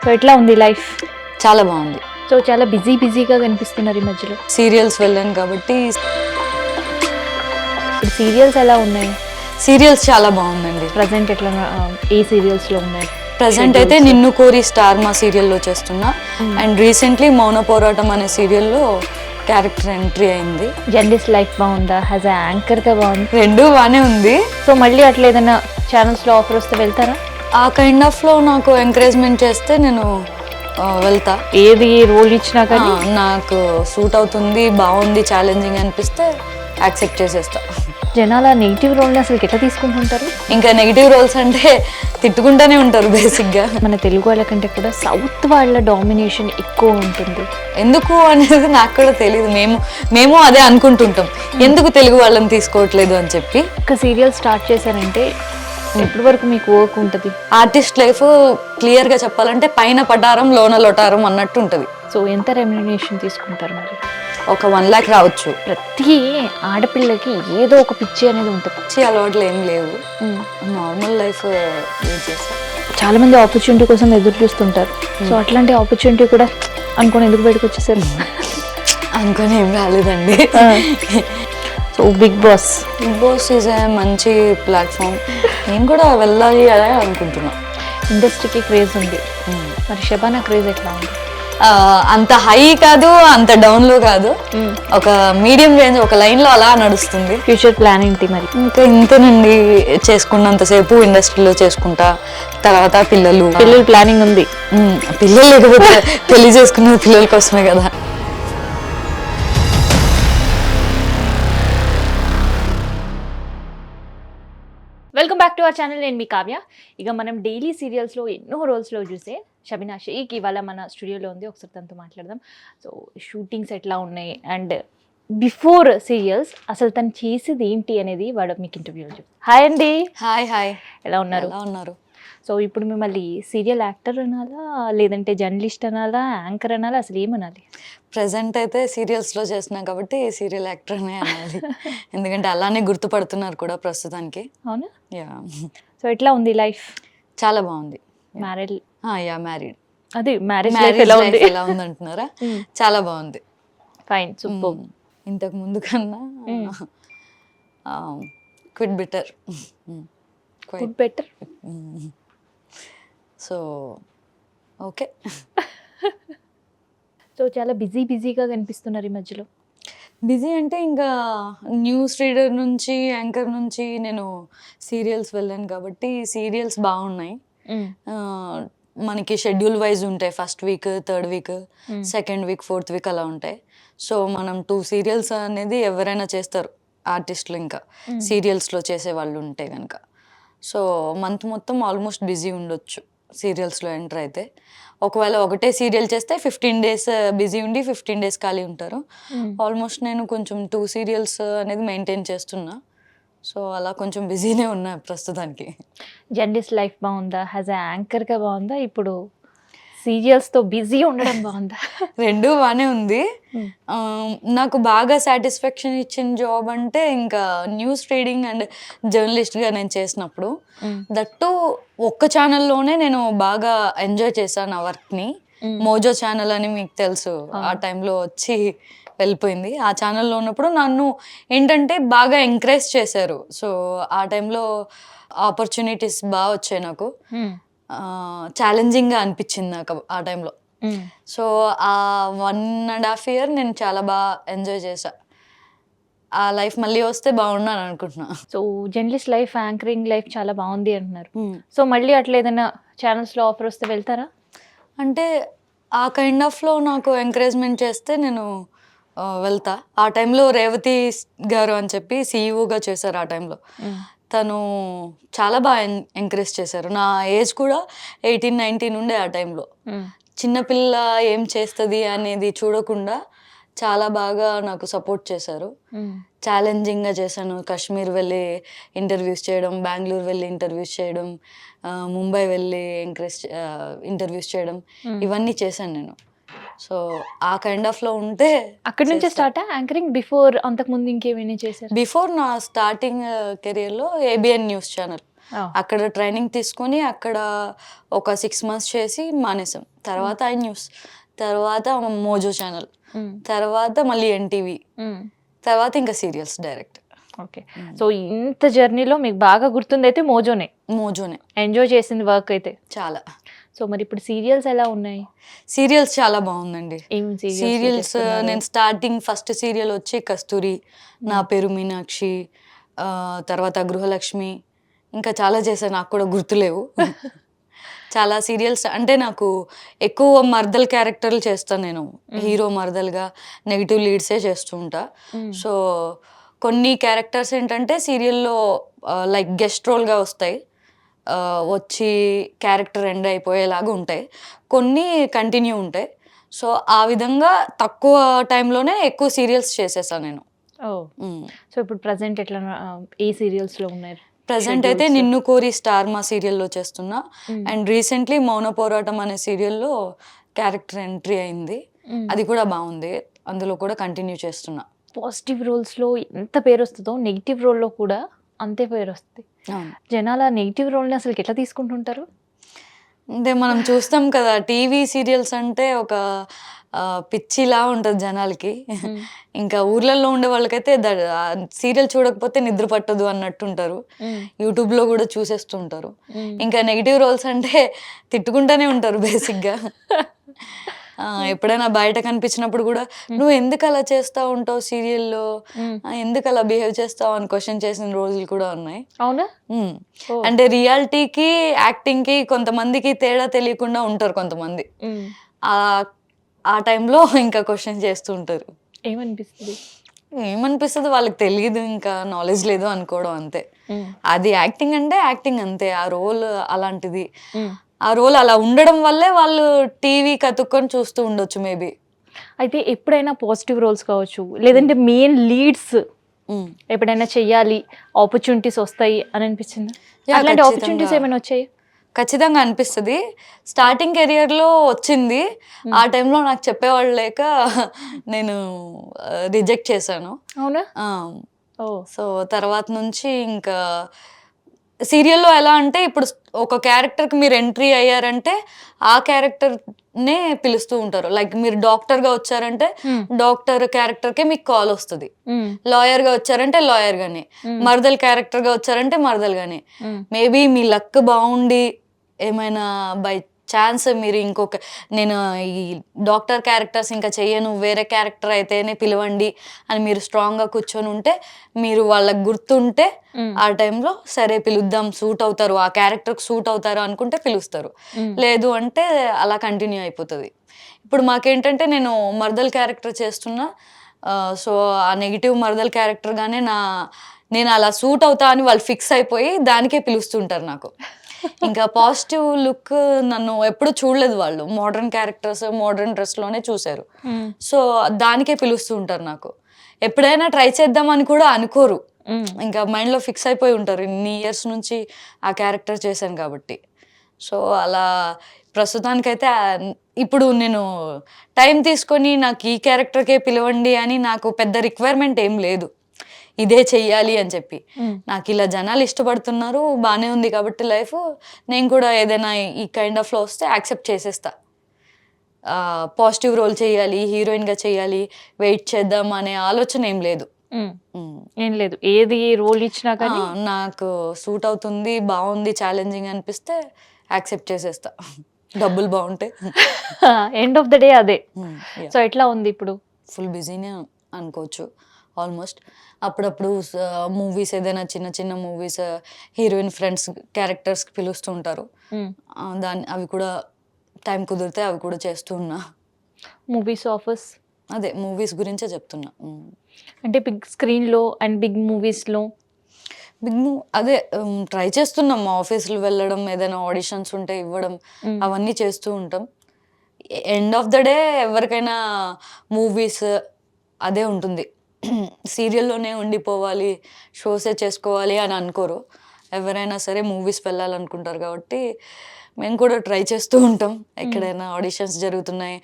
So ఎట్లా ఉంది life? చాలా బాగుంది. సో చాలా బిజీగా కనిపిస్తున్నారు ఈ మధ్యలో. సీరియల్స్ వెళ్ళాను కాబట్టి ఇప్పుడు సీరియల్స్ ఎలా ఉన్నాయి? సీరియల్స్ చాలా బాగుందండి. ప్రజెంట్ ఎట్లా ఏ సీరియల్స్లో ఉన్నాయి? ప్రజెంట్ అయితే నిన్ను కోరి స్టార్ మా సీరియల్లో చేస్తున్నా. అండ్ రీసెంట్లీ మౌన పోరాటం అనే సీరియల్లో క్యారెక్టర్ ఎంట్రీ అయింది. జర్నలిస్ట్ లైఫ్ బాగుందా? యాజ్ అ యాంకర్గా బాగుంది? రెండు బాగానే ఉంది. సో మళ్ళీ అట్లా ఏదైనా ఛానల్స్లో ఆఫర్ వస్తే వెళ్తారా? ఆ కైండ్ ఆఫ్లో నాకు ఎంకరేజ్మెంట్ చేస్తే నేను వెళ్తా. ఏది రోల్ ఇచ్చినా కానీ నాకు సూట్ అవుతుంది, బాగుంది, ఛాలెంజింగ్ అనిపిస్తే యాక్సెప్ట్ చేసేస్తా. జనాల నెగిటివ్ రోల్ని అసలు ఎట్లా తీసుకుంటుంటారు? ఇంకా నెగిటివ్ రోల్స్ అంటే తిట్టుకుంటూనే ఉంటారు బేసిక్గా. మన తెలుగు వాళ్ళకంటే కూడా సౌత్ వాళ్ళ డామినేషన్ ఎక్కువ ఉంటుంది. ఎందుకు అనేది నాకు కూడా తెలియదు. మేము అదే అనుకుంటుంటాం, ఎందుకు తెలుగు వాళ్ళని తీసుకోవట్లేదు అని చెప్పి. ఒక సీరియల్ స్టార్ట్ చేశారంటే ఎప్పటి వరకు మీకు వర్క్ ఉంటుంది? ఆర్టిస్ట్ లైఫ్ క్లియర్గా చెప్పాలంటే పైన పటారం లోన లొటారం అన్నట్టు ఉంటుంది. సో ఎంత రెమ్యునరేషన్ తీసుకుంటారు మరి? ఒక 1 lakh రావచ్చు. ప్రతి ఆడపిల్లకి ఏదో ఒక పిచ్చి అనేది ఉంటుంది. పిచ్చి అలవాట్లు ఏం లేవు, నార్మల్ లైఫ్ లీడ్ చేస్తాం. చాలా మంది ఆపర్చునిటీ కోసం ఎదురు చూస్తుంటారు. సో అట్లాంటి ఆపర్చునిటీ కూడా అనుకోని ఎందుకు బయటకు వచ్చేసారు? అనుకొని ఏం రాలేదండి. So Bigg Boss is a మంచి ప్లాట్ఫామ్. నేను కూడా వెళ్ళాలి అదే అనుకుంటున్నా. ఇండస్ట్రీకి క్రేజ్ ఉంది, మరి శబానా క్రేజ్ ఎట్లా ఉంది? అంత హై కాదు, అంత డౌన్లో కాదు, ఒక మీడియం రేంజ్, ఒక లైన్లో అలా నడుస్తుంది. ఫ్యూచర్ ప్లాన్ ఏంటి మరి? ఇంకా ఇంతేనండి, చేసుకున్నంతసేపు ఇండస్ట్రీలో చేసుకుంటా, తర్వాత పిల్లలు ప్లానింగ్ ఉంది. పిల్లలు లేకపోతే పెళ్లి చేసుకున్న పిల్లల కోసమే కదా. Welcome back to our channel. నేను మీ కావ్య. ఇక మనం డైలీ సీరియల్స్లో ఎన్నో రోల్స్లో చూసే షబీనా షేక్ ఇవాళ మన స్టూడియోలో ఉంది. ఒకసారి తనతో మాట్లాడదాం. సో షూటింగ్స్ ఎట్లా ఉన్నాయి అండ్ బిఫోర్ సీరియల్స్ అసలు తను చేసేది ఏంటి అనేది వాడు మీకు ఇంటర్వ్యూలో చెప్తాను. హాయ్ అండి. హాయ్. ఎలా ఉన్నారు? సో ఇప్పుడు మిమ్మల్ని సీరియల్ యాక్టర్ అనాలా, లేదంటే జర్నలిస్ట్ అనాలా, యాంకర్ అనాలా, అసలు ఏమనాలి? ప్రజెంట్ అయితే సీరియల్స్లో చేస్తున్నాం కాబట్టి సీరియల్ యాక్టర్ అనే అనాలి. ఎందుకంటే అలానే గుర్తుపడుతున్నారు కూడా ప్రస్తుతానికి. అవునా? యా. సో ఎట్లా ఉంది లైఫ్? చాలా బాగుంది. మ్యారీడ్? మ్యారీడ్. అది మ్యారేజ్ ఎలా ఉంది అంటున్నారా? చాలా బాగుంది. Fine, super. ఇంతకు ముందు కన్నా quit better. So okay. So చాలా బిజీగా కనిపిస్తున్నారు ఈ మధ్యలో. బిజీ అంటే ఇంకా న్యూస్ రీడర్ నుంచి, యాంకర్ నుంచి నేను సీరియల్స్ వెళ్ళాను కాబట్టి సీరియల్స్ బాగున్నాయి. మనకి షెడ్యూల్ వైజ్ ఉంటాయి. First week, third week, second week, fourth week అలా ఉంటాయి. సో మనం 2 సీరియల్స్ అనేది ఎవరైనా చేస్తారు ఆర్టిస్టులు, ఇంకా సీరియల్స్లో చేసే వాళ్ళు ఉంటే కనుక. సో మంత్ మొత్తం ఆల్మోస్ట్ బిజీ ఉండొచ్చు సీరియల్స్లో ఎంటర్ అయితే. ఒకవేళ ఒకటే సీరియల్ చేస్తే 15 days బిజీ ఉండి 15 days ఖాళీ ఉంటారు. ఆల్మోస్ట్ నేను కొంచెం 2 సీరియల్స్ అనేది మెయింటైన్ చేస్తున్నా. సో అలా కొంచెం బిజీనే ఉన్నా ప్రస్తుతానికి. జర్నలిస్ట్ లైఫ్ బాగుందా? యాజ్ అ యాంకర్గా బాగుందా? ఇప్పుడు సీరియల్స్తో బిజీ ఉండడం బాగుందా? రెండు బాగానే ఉంది. నాకు బాగా సాటిస్ఫాక్షన్ ఇచ్చిన జాబ్ అంటే ఇంకా న్యూస్ రీడింగ్ అండ్ జర్నలిస్ట్గా నేను చేసినప్పుడు. దట్టు ఒక్క ఛానల్లోనే నేను బాగా ఎంజాయ్ చేశాను ఆ వర్క్ని. మోజో ఛానల్ అని మీకు తెలుసు, ఆ టైంలో వచ్చి వెళ్ళిపోయింది. ఆ ఛానల్లో ఉన్నప్పుడు నన్ను ఏంటంటే బాగా ఎంకరేజ్ చేశారు. సో ఆ టైంలో ఆపర్చునిటీస్ బాగా వచ్చాయి నాకు. ఛాలెంజింగ్గా అనిపించింది నాకు ఆ టైంలో. సో ఆ 1.5 year నేను చాలా బాగా ఎంజాయ్ చేశా. ఆ లైఫ్ మళ్ళీ వస్తే బాగున్నాను అనుకుంటున్నా. So journalist life, anchoring life చాలా బాగుంది అంటున్నారు. సో మళ్ళీ అట్లా ఏదైనా ఛానల్స్లో ఆఫర్ వస్తే వెళ్తారా? అంటే ఆ కైండ్ ఆఫ్లో నాకు ఎంకరేజ్మెంట్ చేస్తే నేను వెళ్తా. ఆ టైంలో రేవతి గారు అని చెప్పి సీఈఓగా చేశారు. ఆ టైంలో తను చాలా బాగా ఎంకరేజ్ చేశారు. నా ఏజ్ కూడా 18-19 ఉండే ఆ టైంలో. చిన్నపిల్ల ఏం చేస్తుంది అనేది చూడకుండా చాలా బాగా నాకు సపోర్ట్ చేశారు. ఛాలెంజింగ్గా చేశాను. కాశ్మీర్ వెళ్ళి ఇంటర్వ్యూస్ చేయడం, బెంగళూరు వెళ్ళి ఇంటర్వ్యూస్ చేయడం, ముంబై వెళ్ళి ఇంటర్వ్యూస్ చేయడం, ఇవన్నీ చేశాను నేను. సో ఆ కైండ్ ఆఫ్లో ఉంటే అక్కడి నుంచే స్టార్ట్ యాంకరింగ్. బిఫోర్ అంతకుముందు ఇంకేమైనా చేశారు? బిఫోర్ నా స్టార్టింగ్ కెరియర్లో ఏబిఎన్ న్యూస్ ఛానల్ అక్కడ ట్రైనింగ్ తీసుకొని అక్కడ ఒక 6 months చేసి మానేసాం. తర్వాత ఐ న్యూస్, తర్వాత మోజో ఛానల్, తర్వాత మళ్ళీ ఎన్టీవీ, తర్వాత ఇంకా సీరియల్స్ డైరెక్ట్. ఓకే. సో ఇంత జర్నీలో మీకు బాగా గుర్తుంది అయితే మోజోనే. ఎంజాయ్ చేసింది వర్క్ అయితే చాలా. సో మరి ఇప్పుడు సీరియల్స్ ఎలా ఉన్నాయి? సీరియల్స్ చాలా బాగుందండి. ఏం సీరియల్స్ నేను స్టార్టింగ్ ఫస్ట్ సీరియల్ వచ్చి కస్తూరి, నా పేరు మీనాక్షి, తర్వాత గృహలక్ష్మి, ఇంకా చాలా చేశాను, నాకు కూడా గుర్తులేవు. చాలా సీరియల్స్ అంటే నాకు ఎక్కువ మర్దల్ క్యారెక్టర్లు చేస్తాను నేను. హీరో మర్దల్గా నెగిటివ్ లీడ్సే చేస్తూ ఉంటా. సో కొన్ని క్యారెక్టర్స్ ఏంటంటే సీరియల్లో లైక్ గెస్ట్ రోల్గా వస్తాయి, వచ్చి క్యారెక్టర్ ఎండ్ అయిపోయేలాగా ఉంటాయి, కొన్ని కంటిన్యూ ఉంటాయి. సో ఆ విధంగా తక్కువ టైంలోనే ఎక్కువ సీరియల్స్ చేసేసాను నేను. సో ఇప్పుడు ప్రజెంట్ ఎట్లా ఏ సీరియల్స్లో ఉన్నారు? ప్రజెంట్ అయితే నిన్ను కోరి స్టార్ మా సీరియల్లో చేస్తున్నా. అండ్ రీసెంట్లీ మౌన పోరాటం అనే సీరియల్లో క్యారెక్టర్ ఎంట్రీ అయింది, అది కూడా బాగుంది, అందులో కూడా కంటిన్యూ చేస్తున్నా. పాజిటివ్ రోల్స్లో ఎంత పేరు వస్తుందో నెగిటివ్ రోల్లో కూడా అంతే పేరు వస్తుంది. జనాలు ఆ నెగిటివ్ రోల్ని అసలు ఎట్లా తీసుకుంటుంటారు? అంటే మనం చూస్తాం కదా, టీవీ సీరియల్స్ అంటే ఒక పిచ్చిలా ఉంటుంది జనాలకి. ఇంకా ఊర్లలో ఉండే వాళ్ళకైతే సీరియల్ చూడకపోతే నిద్ర పట్టదు అన్నట్టుంటారు, యూట్యూబ్లో కూడా చూసేస్తుంటారు. ఇంకా నెగిటివ్ రోల్స్ అంటే తిట్టుకుంటూనే ఉంటారు బేసిక్గా. ఎప్పుడైనా బయట కనిపించినప్పుడు కూడా నువ్వు ఎందుకు అలా చేస్తూ ఉంటావు సీరియల్లో, ఎందుకు అలా బిహేవ్ చేస్తావు అని క్వశ్చన్ చేసిన రోజులు కూడా ఉన్నాయి. అవునా? అంటే రియాలిటీకి యాక్టింగ్కి కొంతమందికి తేడా తెలియకుండా ఉంటారు కొంతమంది. ఆ టైంలో ఇంకా క్వశ్చన్ చేస్తూ ఉంటారు. ఏమనిపిస్తుంది వాళ్ళకి తెలియదు, ఇంకా నాలెడ్జ్ లేదు అనుకోవడం అంతే. అది యాక్టింగ్ అంటే యాక్టింగ్ అంతే, ఆ రోల్ అలాంటిది, ఆ రోల్ అలా ఉండడం వల్లే వాళ్ళు టీవీ కతుక్కొని చూస్తూ ఉండొచ్చు మేబీ. అయితే ఎప్పుడైనా పాజిటివ్ రోల్స్ కావచ్చు, లేదంటే మెయిన్ లీడ్స్ ఎప్పుడైనా చెయ్యాలి, ఆపర్చునిటీస్ వస్తాయి అని అనిపించింది? అలాంటి ఆపర్చునిటీస్ ఏమైనా వచ్చాయి? ఖచ్చితంగా అనిపిస్తుంది. స్టార్టింగ్ కెరియర్లో వచ్చింది, ఆ టైంలో నాకు చెప్పేవాళ్ళు లేక నేను రిజెక్ట్ చేశాను. అవునా? సో తర్వాత నుంచి ఇంకా సీరియల్లో ఎలా అంటే ఇప్పుడు ఒక క్యారెక్టర్కి మీరు ఎంట్రీ అయ్యారంటే ఆ క్యారెక్టర్నే పిలుస్తూ ఉంటారు. లైక్ మీరు డాక్టర్గా వచ్చారంటే డాక్టర్ క్యారెక్టర్కే మీకు కాల్ వస్తుంది, లాయర్గా వచ్చారంటే లాయర్ గానే, మర్దల్ క్యారెక్టర్గా వచ్చారంటే మర్దల్ గానే. మేబీ మీ లక్ బాగుండి ఏమైనా బై ఛాన్స్ మీరు ఇంకొక నేను ఈ డాక్టర్ క్యారెక్టర్స్ ఇంకా చెయ్యను, వేరే క్యారెక్టర్ అయితేనే పిలవండి అని మీరు స్ట్రాంగ్గా కూర్చొని ఉంటే, మీరు వాళ్ళకి గుర్తుంటే ఆ టైంలో సరే పిలుద్దాం, సూట్ అవుతారు, ఆ క్యారెక్టర్కి సూట్ అవుతారు అనుకుంటే పిలుస్తారు, లేదు అంటే అలా కంటిన్యూ అయిపోతుంది. ఇప్పుడు మాకేంటంటే నేను మర్దల్ క్యారెక్టర్ చేస్తున్నా, సో ఆ నెగిటివ్ మర్దల్ క్యారెక్టర్గానే నేను అలా సూట్ అవుతా అని వాళ్ళు ఫిక్స్ అయిపోయి దానికే పిలుస్తుంటారు నాకు. ఇంకా పాజిటివ్ లుక్ నన్ను ఎప్పుడు చూడలేదు వాళ్ళు, మోడర్న్ క్యారెక్టర్స్ మోడర్న్ డ్రెస్లోనే చూశారు, సో దానికే పిలుస్తూ ఉంటారు నాకు. ఎప్పుడైనా ట్రై చేద్దామని కూడా అనుకోరు, ఇంకా మైండ్లో ఫిక్స్ అయిపోయి ఉంటారు, ఇన్ని ఇయర్స్ నుంచి ఆ క్యారెక్టర్ చేశాను కాబట్టి. సో అలా ప్రస్తుతానికైతే ఇప్పుడు నేను టైం తీసుకొని నాకు ఈ క్యారెక్టర్కే పిలవండి అని నాకు పెద్ద రిక్వైర్మెంట్ ఏం లేదు, ఇదే చెయ్యాలి అని చెప్పి. నాకు ఇలా జనాలు ఇష్టపడుతున్నారు, బాగానే ఉంది కాబట్టి లైఫ్, నేను కూడా ఏదైనా ఈ కైండ్ ఆఫ్లో వస్తే యాక్సెప్ట్ చేసేస్తా. పాజిటివ్ రోల్ చేయాలి, హీరోయిన్గా చేయాలి, వెయిట్ చేద్దాం అనే ఆలోచన ఏం లేదు. ఏది రోల్ ఇచ్చినా కానీ నాకు సూట్ అవుతుంది, బాగుంది, ఛాలెంజింగ్ అనిపిస్తే యాక్సెప్ట్ చేసేస్తా, డబ్బులు బాగుంటే. ఎండ్ ఆఫ్ ద డే అదే. సో ఎట్లా ఉంది ఇప్పుడు? ఫుల్ బిజీనే అనుకోవచ్చు ఆల్మోస్ట్. అప్పుడప్పుడు మూవీస్, ఏదైనా చిన్న చిన్న మూవీస్ హీరోయిన్ ఫ్రెండ్స్ క్యారెక్టర్స్కి పిలుస్తూ ఉంటారు, అవి కూడా టైం కుదిరితే అవి కూడా చేస్తూ ఉన్నా. మూవీస్ ఆఫర్స్ అదే మూవీస్ గురించే చెప్తున్నా. అంటే బిగ్ స్క్రీన్లో అండ్ బిగ్ మూవీస్లో అదే ట్రై చేస్తున్నాం, ఆఫీసులు వెళ్ళడం, ఏదైనా ఆడిషన్స్ ఉంటే ఇవ్వడం, అవన్నీ చేస్తూ ఉంటాం. ఎండ్ ఆఫ్ ద డే ఎవరికైనా మూవీస్ అదే ఉంటుంది, సీరియల్లోనే ఉండిపోవాలి, షోసే చేసుకోవాలి అని అనుకోరు, ఎవరైనా సరే మూవీస్ వెళ్ళాలనుకుంటారు. కాబట్టి మేము కూడా ట్రై చేస్తూ ఉంటాం, ఎక్కడైనా ఆడిషన్స్ జరుగుతున్నాయి,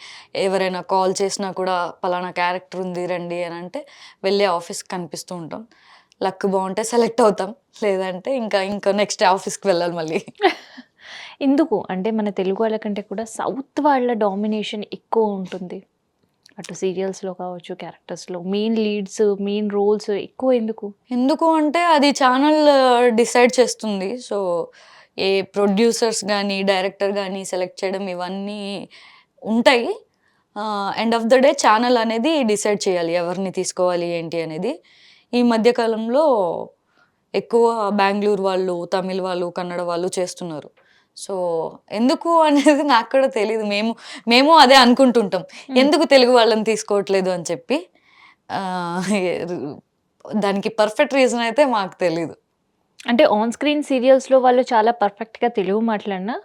ఎవరైనా కాల్ చేసినా కూడా పలానా క్యారెక్టర్ ఉంది రండి అని అంటే వెళ్ళి ఆఫీస్కి కనిపిస్తూ ఉంటాం. లక్ బాగుంటే సెలెక్ట్ అవుతాం, లేదంటే ఇంకా ఇంకా నెక్స్ట్ ఆఫీస్కి వెళ్ళాలి మళ్ళీ. ఎందుకు అంటే మన తెలుగు వాళ్ళ కంటే కూడా సౌత్ వాళ్ళ డామినేషన్ ఎక్కువ ఉంటుంది, అటు సీరియల్స్లో కావచ్చు, క్యారెక్టర్స్లో మెయిన్ లీడ్స్, మెయిన్ రోల్స్ ఎక్కువ ఎందుకు? ఎందుకు అంటే అది ఛానల్ డిసైడ్ చేస్తుంది. సో ఏ ప్రొడ్యూసర్స్ కానీ డైరెక్టర్ కానీ సెలెక్ట్ చేయడం ఇవన్నీ ఉంటాయి. End of the day channel అనేది డిసైడ్ చేయాలి ఎవరిని తీసుకోవాలి ఏంటి అనేది. ఈ మధ్య కాలంలో ఎక్కువ బెంగుళూరు వాళ్ళు, తమిళ్ వాళ్ళు, కన్నడ వాళ్ళు చేస్తున్నారు. సో ఎందుకు అనేది నాకు కూడా తెలీదు. మేము అదే అనుకుంటుంటాం. ఎందుకు తెలుగు వాళ్ళని తీసుకోవట్లేదు అని చెప్పి. ఆహ్, దానికి పర్ఫెక్ట్ రీజన్ అయితే మాకు తెలీదు. అంటే ఆన్ స్క్రీన్ సీరియల్స్లో వాళ్ళు చాలా పర్ఫెక్ట్గా తెలుగు మాట్లాడినా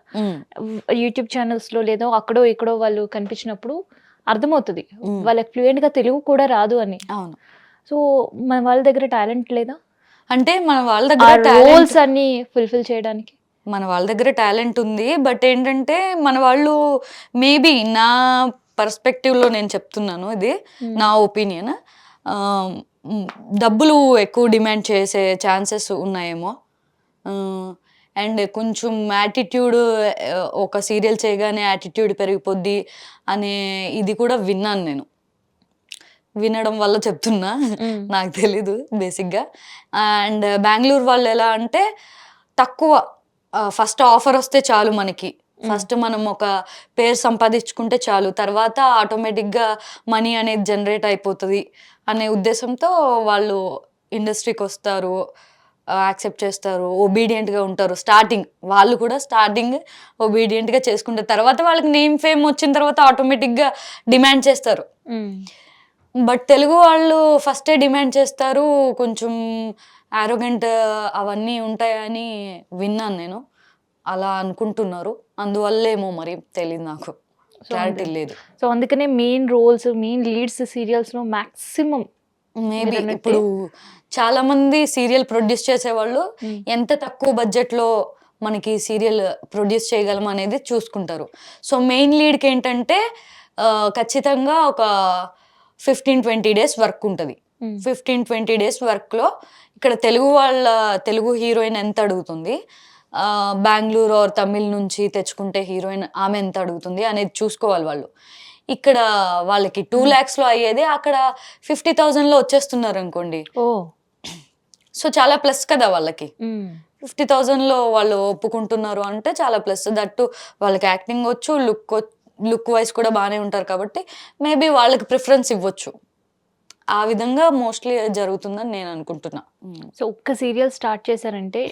యూట్యూబ్ ఛానల్స్లో లేదో అక్కడో ఇక్కడో వాళ్ళు కనిపించినప్పుడు అర్థమవుతుంది వాళ్ళకి ఫ్లూయెంట్గా తెలుగు కూడా రాదు అని. అవును. సో మన వాళ్ళ దగ్గర టాలెంట్ లేదా అంటే మన వాళ్ళ ఆ దగ్గర రోల్స్ అన్ని ఫుల్ఫిల్ చేయడానికి? మన వాళ్ళ దగ్గర టాలెంట్ ఉంది. బట్ ఏంటంటే మన వాళ్ళు మేబీ నా పర్స్పెక్టివ్‌లో నేను చెప్తున్నాను ఇది. నా ఒపీనియన్. డబ్బులు ఎక్కువ డిమాండ్ చేసే ఛాన్సెస్ ఉన్నాయేమో. అండ్ కొంచెం యాటిట్యూడ్, ఒక సీరియల్ చేయగానే యాటిట్యూడ్ పెరిగిపోద్ది అనే ఇది కూడా విన్నాను నేను. వినడం వల్ల చెప్తున్నా. నాకు తెలీదు బేసిక్‌గా. అండ్ బెంగుళూరు వాళ్ళు ఎలా అంటే తక్కువ, ఫస్ట్ ఆఫర్ వస్తే చాలు మనకి. ఫస్ట్ మనం ఒక పేరు సంపాదించుకుంటే చాలు. తర్వాత ఆటోమేటిక్‌గా మనీ అనేది జనరేట్ అయిపోతది అనే ఉద్దేశంతో వాళ్ళు ఇండస్ట్రీకి వస్తారు. యాక్సెప్ట్ చేస్తారు. ఒబీడియంట్‌గా ఉంటారు. వాళ్ళు కూడా స్టార్టింగ్ ఒబీడియంట్‌గా చేసుకుంటారు. తర్వాత వాళ్ళకి నేమ్, ఫేమ్ వచ్చిన తర్వాత ఆటోమేటిక్‌గా డిమాండ్ చేస్తారు. బట్ తెలుగు వాళ్ళు ఫస్టే డిమాండ్ చేస్తారు. కొంచెం యారోగెంట్ అవన్నీ ఉంటాయని విన్నాను నేను. అలా అనుకుంటున్నారు. అందువల్లేమో మరి తెలీదు నాకు. క్లారిటీ లేదు. సో అందుకనే మెయిన్ రోల్స్, మెయిన్ లీడ్స్ సీరియల్స్లో మ్యాక్సిమం మేబీ ఇప్పుడు చాలా మంది సీరియల్ ప్రొడ్యూస్ చేసేవాళ్ళు ఎంత తక్కువ బడ్జెట్లో మనకి సీరియల్ ప్రొడ్యూస్ చేయగలం అనేది చూసుకుంటారు. సో మెయిన్ లీడ్కి ఏంటంటే ఖచ్చితంగా ఒక 15-20 డేస్ వర్క్ ఉంటుంది. 15-20 డేస్ వర్క్లో ఇక్కడ తెలుగు హీరోయిన్ ఎంత అడుగుతుంది, బెంగుళూరు ఆర్ తమిళ్ నుంచి తెచ్చుకుంటే హీరోయిన్ ఆమె ఎంత అడుగుతుంది అనేది చూసుకోవాలి వాళ్ళు. ఇక్కడ వాళ్ళకి 2 lakhsలో అయ్యేది అక్కడ 50,000లో వచ్చేస్తున్నారు అనుకోండి. సో చాలా ప్లస్ కదా వాళ్ళకి. 50,000లో వాళ్ళు ఒప్పుకుంటున్నారు అంటే చాలా ప్లస్. దట్టు వాళ్ళకి యాక్టింగ్ వచ్చు, లుక్ వైజ్ కూడా బాగానే ఉంటారు కాబట్టి మేబీ వాళ్ళకి ప్రిఫరెన్స్ ఇవ్వచ్చు. ఆ విధంగా మోస్ట్లీ జరుగుతుందని నేను అనుకుంటున్నా. సో ఒక్క సీరియల్ స్టార్ట్ చేశారంటే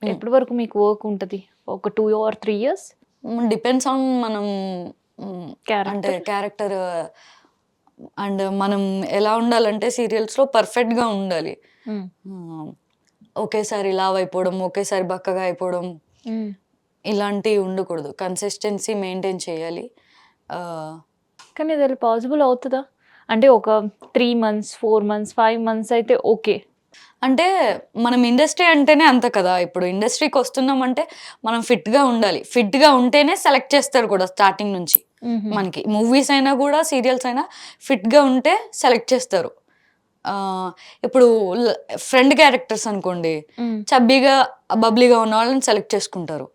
ఎప్పటి వరకు మీకు వర్క్ ఉంటుంది? ఒక 2 or 3 years? డిపెండ్స్ ఆన్ మనం అంటే క్యారెక్టర్ అండ్ మనం ఎలా ఉండాలంటే సీరియల్స్లో పర్ఫెక్ట్గా ఉండాలి. ఒకేసారి లావ్ అయిపోవడం, ఒకేసారి బక్కగా అయిపోవడం ఇలాంటివి ఉండకూడదు. కన్సిస్టెన్సీ మెయింటైన్ చేయాలి. కానీ అది పాసిబుల్ అవుతుందా? అంటే ఒక 3 months, 4 months, 5 months అయితే ఓకే. అంటే మనం ఇండస్ట్రీ అంటేనే అంత కదా. ఇప్పుడు ఇండస్ట్రీకి వస్తున్నామంటే మనం ఫిట్గా ఉండాలి. ఫిట్గా ఉంటేనే సెలెక్ట్ చేస్తారు కూడా స్టార్టింగ్ నుంచి. మనకి మూవీస్ అయినా కూడా సీరియల్స్ అయినా ఫిట్గా ఉంటే సెలెక్ట్ చేస్తారు. ఇప్పుడు ఫ్రెండ్ క్యారెక్టర్స్ అనుకోండి, చబ్బీగా బబ్లీగా ఉన్న వాళ్ళని సెలెక్ట్ చేసుకుంటారు.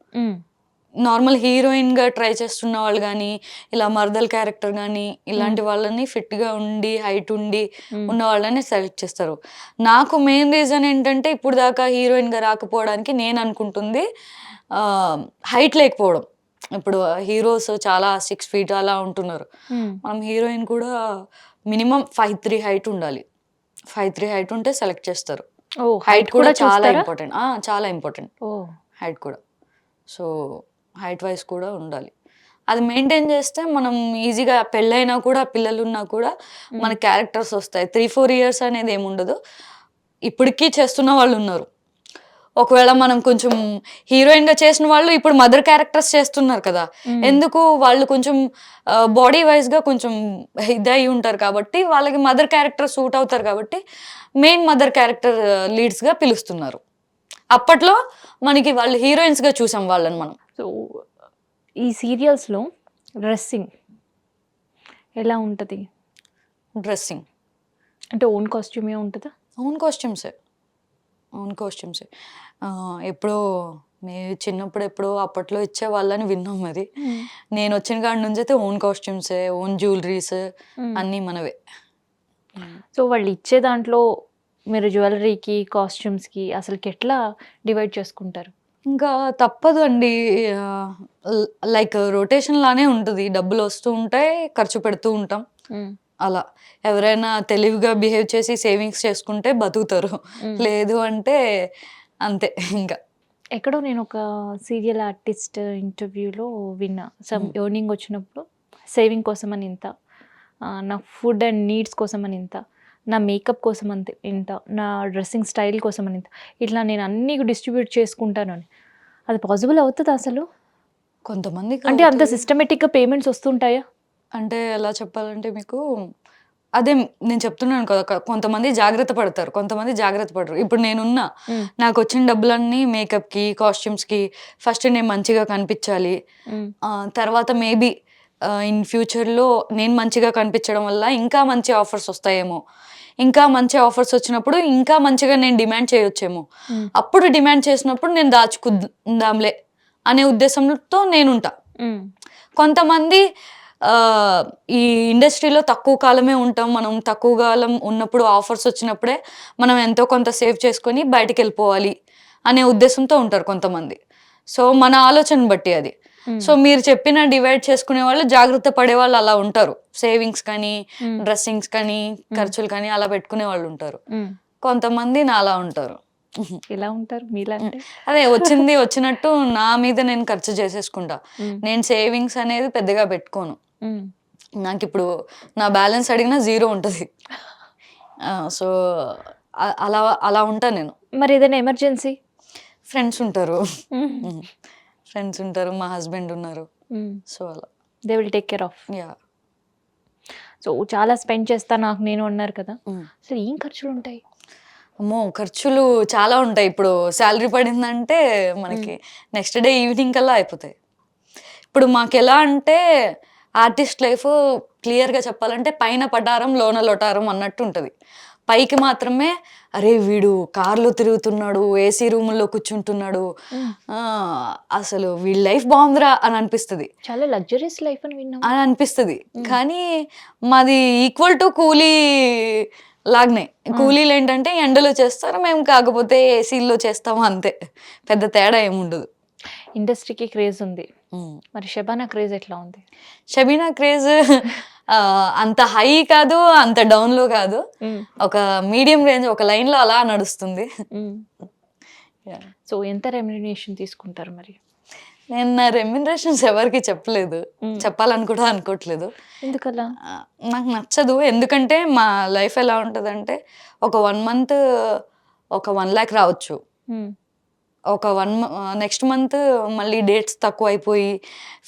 నార్మల్ హీరోయిన్గా ట్రై చేస్తున్న వాళ్ళు కానీ, ఇలా మర్దల్ క్యారెక్టర్ కానీ ఇలాంటి వాళ్ళని ఫిట్గా ఉండి హైట్ ఉండి ఉన్న వాళ్ళని సెలెక్ట్ చేస్తారు. నాకు మెయిన్ రీజన్ ఏంటంటే ఇప్పుడు దాకా హీరోయిన్గా రాకపోవడానికి నేను అనుకుంటుంది హైట్ లేకపోవడం. ఇప్పుడు హీరోస్ చాలా 6 feet అలా ఉంటున్నారు. మనం హీరోయిన్ కూడా మినిమం 5'3" హైట్ ఉండాలి. 5'3" హైట్ ఉంటే సెలెక్ట్ చేస్తారు. హైట్ కూడా చాలా ఇంపార్టెంట్. చాలా ఇంపార్టెంట్ హైట్ కూడా. సో హైట్ వైజ్ కూడా ఉండాలి. అది మెయింటైన్ చేస్తే మనం ఈజీగా పెళ్ళైనా కూడా పిల్లలు ఉన్నా కూడా మన క్యారెక్టర్స్ వస్తాయి. 3-4 years అనేది ఏముండదు. ఇప్పటికీ చేస్తున్న వాళ్ళు ఉన్నారు. ఒకవేళ మనం కొంచెం హీరోయిన్గా చేసిన వాళ్ళు ఇప్పుడు మదర్ క్యారెక్టర్స్ చేస్తున్నారు కదా. ఎందుకు వాళ్ళు కొంచెం బాడీ వైజ్గా కొంచెం ఇదై ఉంటారు కాబట్టి వాళ్ళకి మదర్ క్యారెక్టర్ సూట్ అవుతారు కాబట్టి మెయిన్ మదర్ క్యారెక్టర్ లీడ్స్గా పిలుస్తున్నారు. అప్పట్లో మనకి వాళ్ళు హీరోయిన్స్గా చూసాం వాళ్ళని మనం. సో ఈ సీరియల్స్లో డ్రెస్సింగ్ ఎలా ఉంటుంది? డ్రెస్సింగ్ అంటే ఓన్ కాస్ట్యూమే ఉంటుందా? ఓన్ కాస్ట్యూమ్సే. ఓన్ కాస్ట్యూమ్స్ ఎప్పుడో చిన్నప్పుడు ఎప్పుడో అప్పట్లో ఇచ్చే వాళ్ళని విన్నాం మరి. నేను వచ్చిన కాడి నుంచి అయితే ఓన్ కాస్ట్యూమ్సే, ఓన్ జ్యువెలరీస్ అన్నీ మనవే. సో వాళ్ళు ఇచ్చే దాంట్లో మీరు జ్యువెలరీకి, కాస్ట్యూమ్స్కి అసలుకి ఎట్లా డివైడ్ చేసుకుంటారు? ఇంకా తప్పదు అండి. లైక్ రొటేషన్ లానే ఉంటుంది. డబ్బులు వస్తూ ఉంటాయి, ఖర్చు పెడుతూ ఉంటాం. అలా ఎవరైనా తెలివిగా బిహేవ్ చేసి సేవింగ్స్ చేసుకుంటే బతుకుతారు. లేదు అంటే అంతే ఇంకా. ఎక్కడో నేను ఒక సీరియల్ ఆర్టిస్ట్ ఇంటర్వ్యూలో విన్నా, సమ్ ఎర్నింగ్ వచ్చినప్పుడు సేవింగ్ కోసం అని ఇంత, నా ఫుడ్ అండ్ నీడ్స్ కోసం అని ఇంత, నా మేకప్ కోసం అంతే ఇంత, నా డ్రెస్సింగ్ స్టైల్ కోసం అని ఇంత, ఇట్లా నేను అన్నీ డిస్ట్రిబ్యూట్ చేసుకుంటాను అని. అది పాసిబుల్ అవుతుంది అసలు? కొంతమంది అంటే అంత సిస్టమేటిక్గా పేమెంట్స్ వస్తుంటాయా? అంటే ఎలా చెప్పాలంటే మీకు, అదే నేను చెప్తున్నాను కదా, కొంతమంది జాగ్రత్త పడతారు, కొంతమంది జాగ్రత్త పడరు. ఇప్పుడు నేనున్నా, నాకు వచ్చిన డబ్బులన్నీ మేకప్కి, కాస్ట్యూమ్స్కి, ఫస్ట్ నేను మంచిగా కనిపించాలి. తర్వాత మేబీ ఇన్ ఫ్యూచర్లో నేను మంచిగా కనిపించడం వల్ల ఇంకా మంచి ఆఫర్స్ వస్తాయేమో, ఇంకా మంచి ఆఫర్స్ వచ్చినప్పుడు ఇంకా మంచిగా నేను డిమాండ్ చేయొచ్చేమో, అప్పుడు డిమాండ్ చేసినప్పుడు నేను దాచుకుందాంలే అనే ఉద్దేశంతో నేనుంటా. కొంతమంది ఈ ఇండస్ట్రీలో తక్కువ కాలమే ఉంటాం, మనం తక్కువ కాలం ఉన్నప్పుడు ఆఫర్స్ వచ్చినప్పుడే మనం ఎంతో కొంత సేవ్ చేసుకొని బయటికి వెళ్ళిపోవాలి అనే ఉద్దేశంతో ఉంటారు కొంతమంది. సో మన ఆలోచన బట్టి అది. సో మీరు చెప్పిన డివైడ్ చేసుకునే వాళ్ళు, జాగ్రత్త పడే వాళ్ళు అలా ఉంటారు. సేవింగ్స్ కానీ, డ్రెస్సింగ్స్ కానీ, ఖర్చులు కానీ అలా పెట్టుకునే వాళ్ళు ఉంటారు. కొంతమంది నా అలా ఉంటారు. ఎలా ఉంటారు మీలా? అదే వచ్చింది వచ్చినట్టు నా మీద నేను ఖర్చు చేసేసుకుంటా. నేను సేవింగ్స్ అనేది పెద్దగా పెట్టుకోను. నాకు ఇప్పుడు నా బ్యాలెన్స్ అడిగినా 0 ఉంటుంది. సో అలా అలా ఉంటా నేను. మరి ఏదైనా ఎమర్జెన్సీ? ఫ్రెండ్స్ ఉంటారు, ఫ్రెండ్స్ ఉంటారు, మా హస్బెండ్ ఉన్నారు. సో అలా they will take care of. Yeah. So చాలా స్పెండ్ చేస్తా నాకు నేను అన్నారు కదా, అసలు ఏం ఖర్చులు ఉంటాయి? అమ్మో, ఖర్చులు చాలా ఉంటాయి. ఇప్పుడు శాలరీ పడిందంటే మనకి నెక్స్ట్ డే ఈవినింగ్ కల్లా అయిపోతాయి. ఇప్పుడు మాకు ఎలా అంటే ఆర్టిస్ట్ లైఫ్ క్లియర్గా చెప్పాలంటే పైన పటారం లోన లొటారం అన్నట్టు ఉంటుంది. పైకి మాత్రమే అరే వీడు కార్లో తిరుగుతున్నాడు, ఏసీ రూముల్లో కూర్చుంటున్నాడు, అసలు వీడి లైఫ్ బాగుందిరా అని అనిపిస్తుంది, చాలా లగ్జరీస్ లైఫ్ అని విన్నాం అని అనిపిస్తుంది. కానీ మాది ఈక్వల్ టు కూలీ లాగానే. కూలీలు ఏంటంటే ఎండలో చేస్తారు, మేము కాకపోతే ఏసీల్లో చేస్తాము అంతే, పెద్ద తేడా ఏముండదు. ఇండస్ట్రీకి క్రేజ్ ఉంది, మరి షబానా క్రేజ్ ఎట్లా ఉంది? షబీనా క్రేజ్ అంత హై కాదు, అంత డౌన్లో కాదు, ఒక మీడియం రేంజ్, ఒక లైన్లో అలా నడుస్తుంది. సో ఎంత రెమ్యునరేషన్ తీసుకుంటారు మరి? నేను నా రెమ్యునరేషన్స్ ఎవరికి చెప్పలేదు, చెప్పాలని కూడా అనుకోవట్లేదు. ఎందుకలా? నాకు నచ్చదు. ఎందుకంటే మా లైఫ్ ఎలా ఉంటుందంటే, ఒక 1 month ఒక 1 lakh రావచ్చు, ఒక నెక్స్ట్ మంత్ మళ్ళీ డేట్స్ తక్కువ అయిపోయి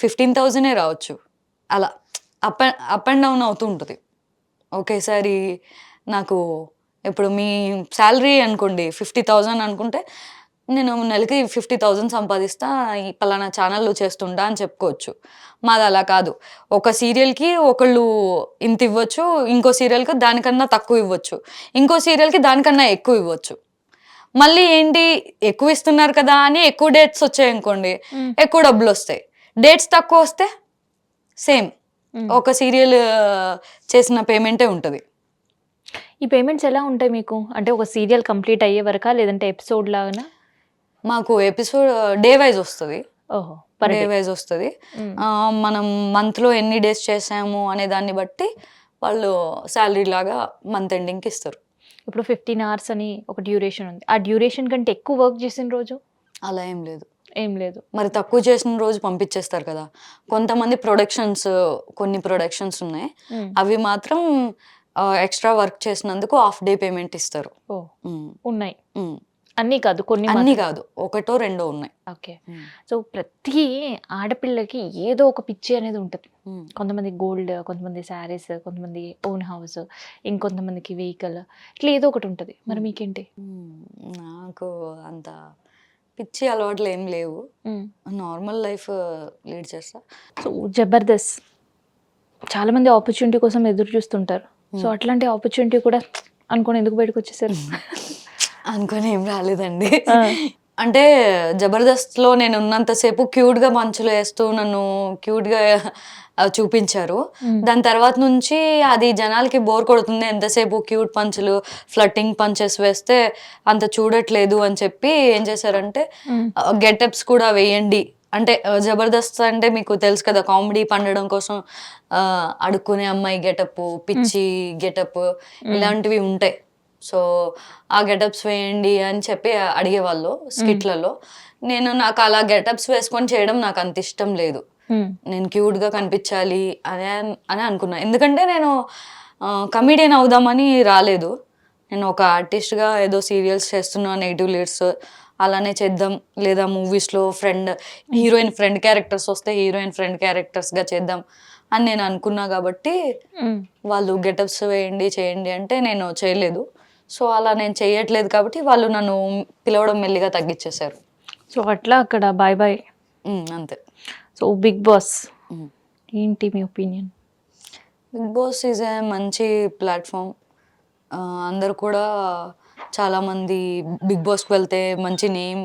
15,000 రావచ్చు. అలా అప్ అండ్ డౌన్ అవుతూ ఉంటుంది. ఒకేసారి నాకు ఇప్పుడు మీ శాలరీ అనుకోండి 50,000 అనుకుంటే, నేను నెలకి 50,000 సంపాదిస్తా, ఈ పలానా ఛానల్లో చేస్తుంటా అని చెప్పుకోవచ్చు. మాది అలా కాదు. ఒక సీరియల్కి ఒకళ్ళు ఇంత ఇవ్వచ్చు, ఇంకో సీరియల్కి దానికన్నా తక్కువ ఇవ్వచ్చు, ఇంకో సీరియల్కి దానికన్నా ఎక్కువ ఇవ్వచ్చు. మళ్ళీ ఏంటి, ఎక్కువ ఇస్తున్నారు కదా అని ఎక్కువ డేట్స్ వచ్చాయి అనుకోండి, ఎక్కువ డబ్బులు వస్తాయి. డేట్స్ తక్కువ వస్తే సేమ్ ఒక సీరియల్ చేసిన పేమెంటే ఉంటుంది. ఈ పేమెంట్స్ ఎలా ఉంటాయి మీకు? అంటే ఒక సీరియల్ కంప్లీట్ అయ్యే వరకా, లేదంటే ఎపిసోడ్ లాగానా? మాకు ఎపిసోడ్ డే వైజ్ వస్తుంది. ఓహో, డే వైజ్ వస్తుంది. మనం మంత్లో ఎన్ని డేస్ చేసాము అనే దాన్ని బట్టి వాళ్ళు శాలరీ లాగా మంత్ ఎండింగ్కి ఇస్తారు. ఇప్పుడు 15 hours అని ఒక డ్యూరేషన్ ఉంది, ఆ డ్యూరేషన్ కంటే ఎక్కువ వర్క్ చేసిన రోజు? అలా ఏం లేదు. ఏం లేదు. మరి తక్కువ చేసిన రోజు పంపించేస్తారు కదా. కొంతమంది కొన్ని ప్రొడక్షన్స్ ఉన్నాయి, అవి మాత్రం ఎక్స్ట్రా వర్క్ చేసినందుకు హాఫ్ డే పేమెంట్ ఇస్తారు. ఉన్నాయి, అన్నీ కాదు, అన్నీ కాదు, 1 or 2 ఉన్నాయి. ఓకే. సో ప్రతి ఆడపిల్లకి ఏదో ఒక పిచ్చి అనేది ఉంటుంది. కొంతమంది గోల్డ్, కొంతమంది శారీస్, కొంతమంది ఓన్ హౌస్, ఇంకొంతమందికి వెహికల్, ఇట్లా ఏదో ఒకటి ఉంటుంది. మరి మీకేంటి? నాకు అంత పిచ్చి అలవాట్లు ఏం లేవు, నార్మల్ లైఫ్ లీడ్ చేస్తా. సో జబర్దస్త్ చాలా మంది ఆపర్చునిటీ కోసం ఎదురు చూస్తుంటారు. సో అట్లాంటి ఆపర్చునిటీ కూడా అనుకోని ఎందుకు బయటకు వచ్చేసారు? అనుకోని ఏం రాలేదండి. ఆ. అంటే జబర్దస్త్‌లో నేను ఉన్నంతసేపు క్యూట్‌గా పంచులు వేస్తూ నన్ను క్యూట్‌గా చూపించారు. దాని తర్వాత నుంచి అది జనాలకి బోర్ కొడుతుంది. ఎంతసేపు క్యూట్ పంచులు, ఫ్లర్టింగ్ పంచెస్ వేస్తే అంత చూడట్లేదు అని చెప్పి ఏం చేశారంటే గెటప్స్ కూడా వేయండి. అంటే జబర్దస్త్ అంటే మీకు తెలుసు కదా, కామెడీ పండడం కోసం అడుక్కునే అమ్మాయి గెటప్, పిచ్చి గెటప్ ఇలాంటివి ఉంటాయి. సో ఆ గెటప్స్ వేయండి అని చెప్పి అడిగేవాళ్ళు స్కిట్లలో. నాకు అలా గెటప్స్ వేసుకొని చేయడం నాకు అంత ఇష్టం లేదు. నేను క్యూట్గా కనిపించాలి అని అనుకున్నా. ఎందుకంటే నేను కమీడియన్ అవుదామని రాలేదు. నేను ఒక ఆర్టిస్ట్గా ఏదో సీరియల్స్ చేస్తున్నా, నెగిటివ్ లీడ్స్ అలానే చేద్దాం, లేదా మూవీస్లో హీరోయిన్ ఫ్రెండ్ క్యారెక్టర్స్ వస్తే హీరోయిన్ ఫ్రెండ్ క్యారెక్టర్స్గా చేద్దాం అని నేను అనుకున్నా. కాబట్టి వాళ్ళు గెటప్స్ వేయండి చేయండి అంటే నేను చేయలేదు. సో అలా నేను చేయట్లేదు కాబట్టి వాళ్ళు నన్ను పిలవడం మెల్లిగా తగ్గించేశారు. సో అట్లా అక్కడ బాయ్ బాయ్ అంతే. సో బిగ్ బాస్ ఏంటి మీ opinion? Bigg Boss is a మంచి ప్లాట్ఫామ్. అందరు కూడా చాలామంది బిగ్ బాస్కి వెళ్తే మంచి నేమ్,